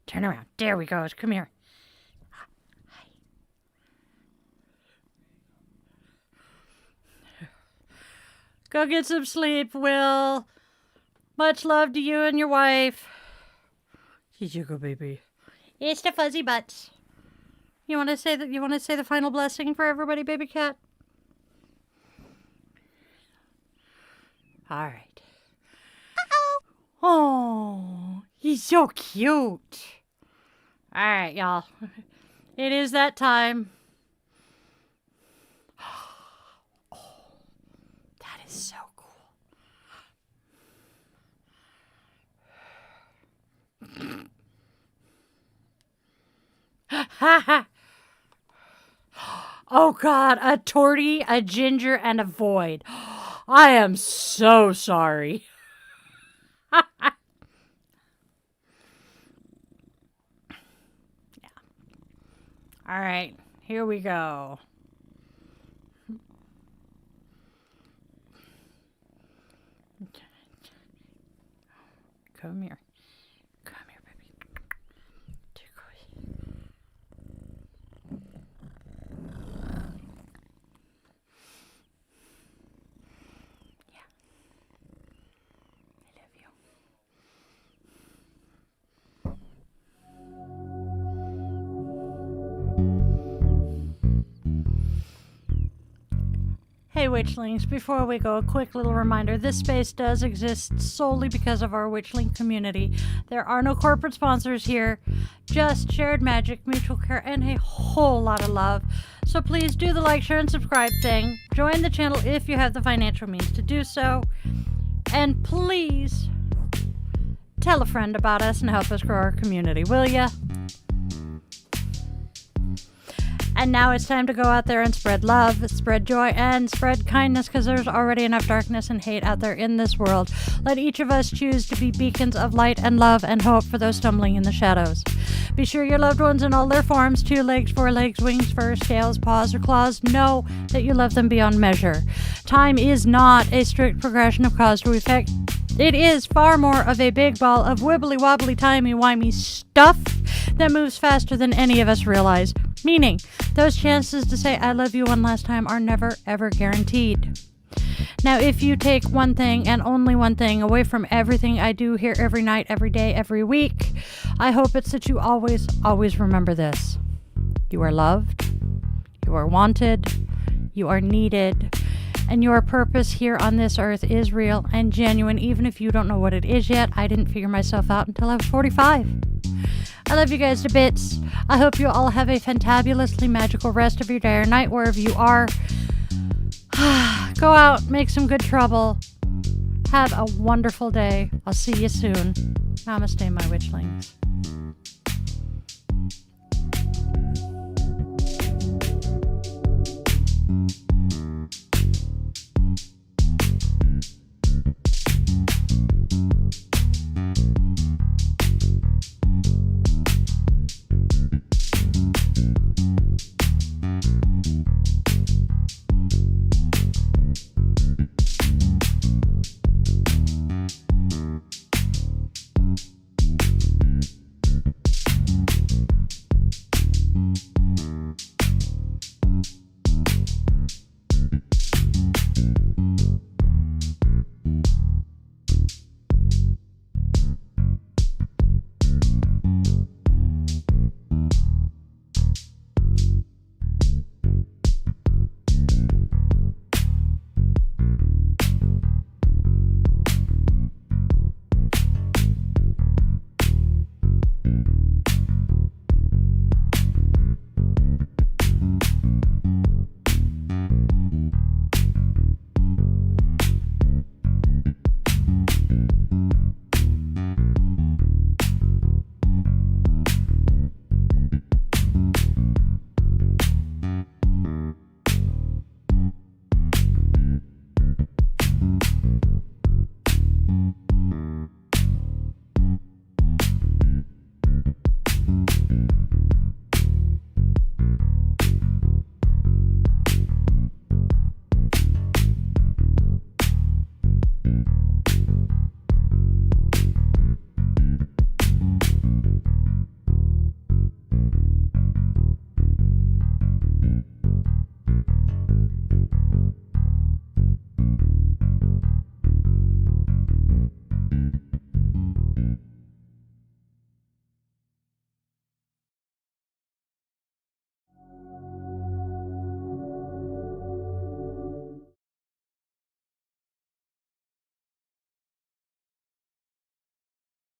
[SPEAKER 1] Turn around. There we go. Come here. Hi. Go get some sleep, Will. Much love to you and your wife. She's your good baby. It's the fuzzy butts. You want to say that? You want to say the final blessing for everybody, baby cat? All right. Oh, he's so cute. All right, y'all. It is that time. Oh, that is so cool. Ha ha. Oh, God, a Torty, a Ginger, and a Void. I am so sorry. Yeah. All right, here we go. Come here. Come here, baby. Turquoise. Yeah. I love you. Hey Witchlings, before we go, a quick little reminder. This space does exist solely because of our Witchling community. There are no corporate sponsors here, just shared magic, mutual care, and a whole lot of love. So please do the like, share, and subscribe thing. Join the channel if you have the financial means to do so. And please tell a friend about us and help us grow our community, will ya? And now it's time to go out there and spread love, spread joy, and spread kindness, because there's already enough darkness and hate out there in this world. Let each of us choose to be beacons of light and love and hope for those stumbling in the shadows. Be sure your loved ones in all their forms, 2 legs, 4 legs, wings, fur, scales, paws, or claws, know that you love them beyond measure. Time is not a strict progression of cause to effect. It is far more of a big ball of wibbly-wobbly, timey-wimey stuff that moves faster than any of us realize. Meaning, those chances to say I love you one last time are never, ever guaranteed. Now, if you take one thing and only one thing away from everything I do here every night, every day, every week, I hope it's that you always, always remember this. You are loved, you are wanted, you are needed, and your purpose here on this earth is real and genuine, even if you don't know what it is yet. I didn't figure myself out until I was 45. I love you guys to bits. I hope you all have a fantabulously magical rest of your day or night, wherever you are. Go out, make some good trouble. Have a wonderful day. I'll see you soon. Namaste, my witchlings.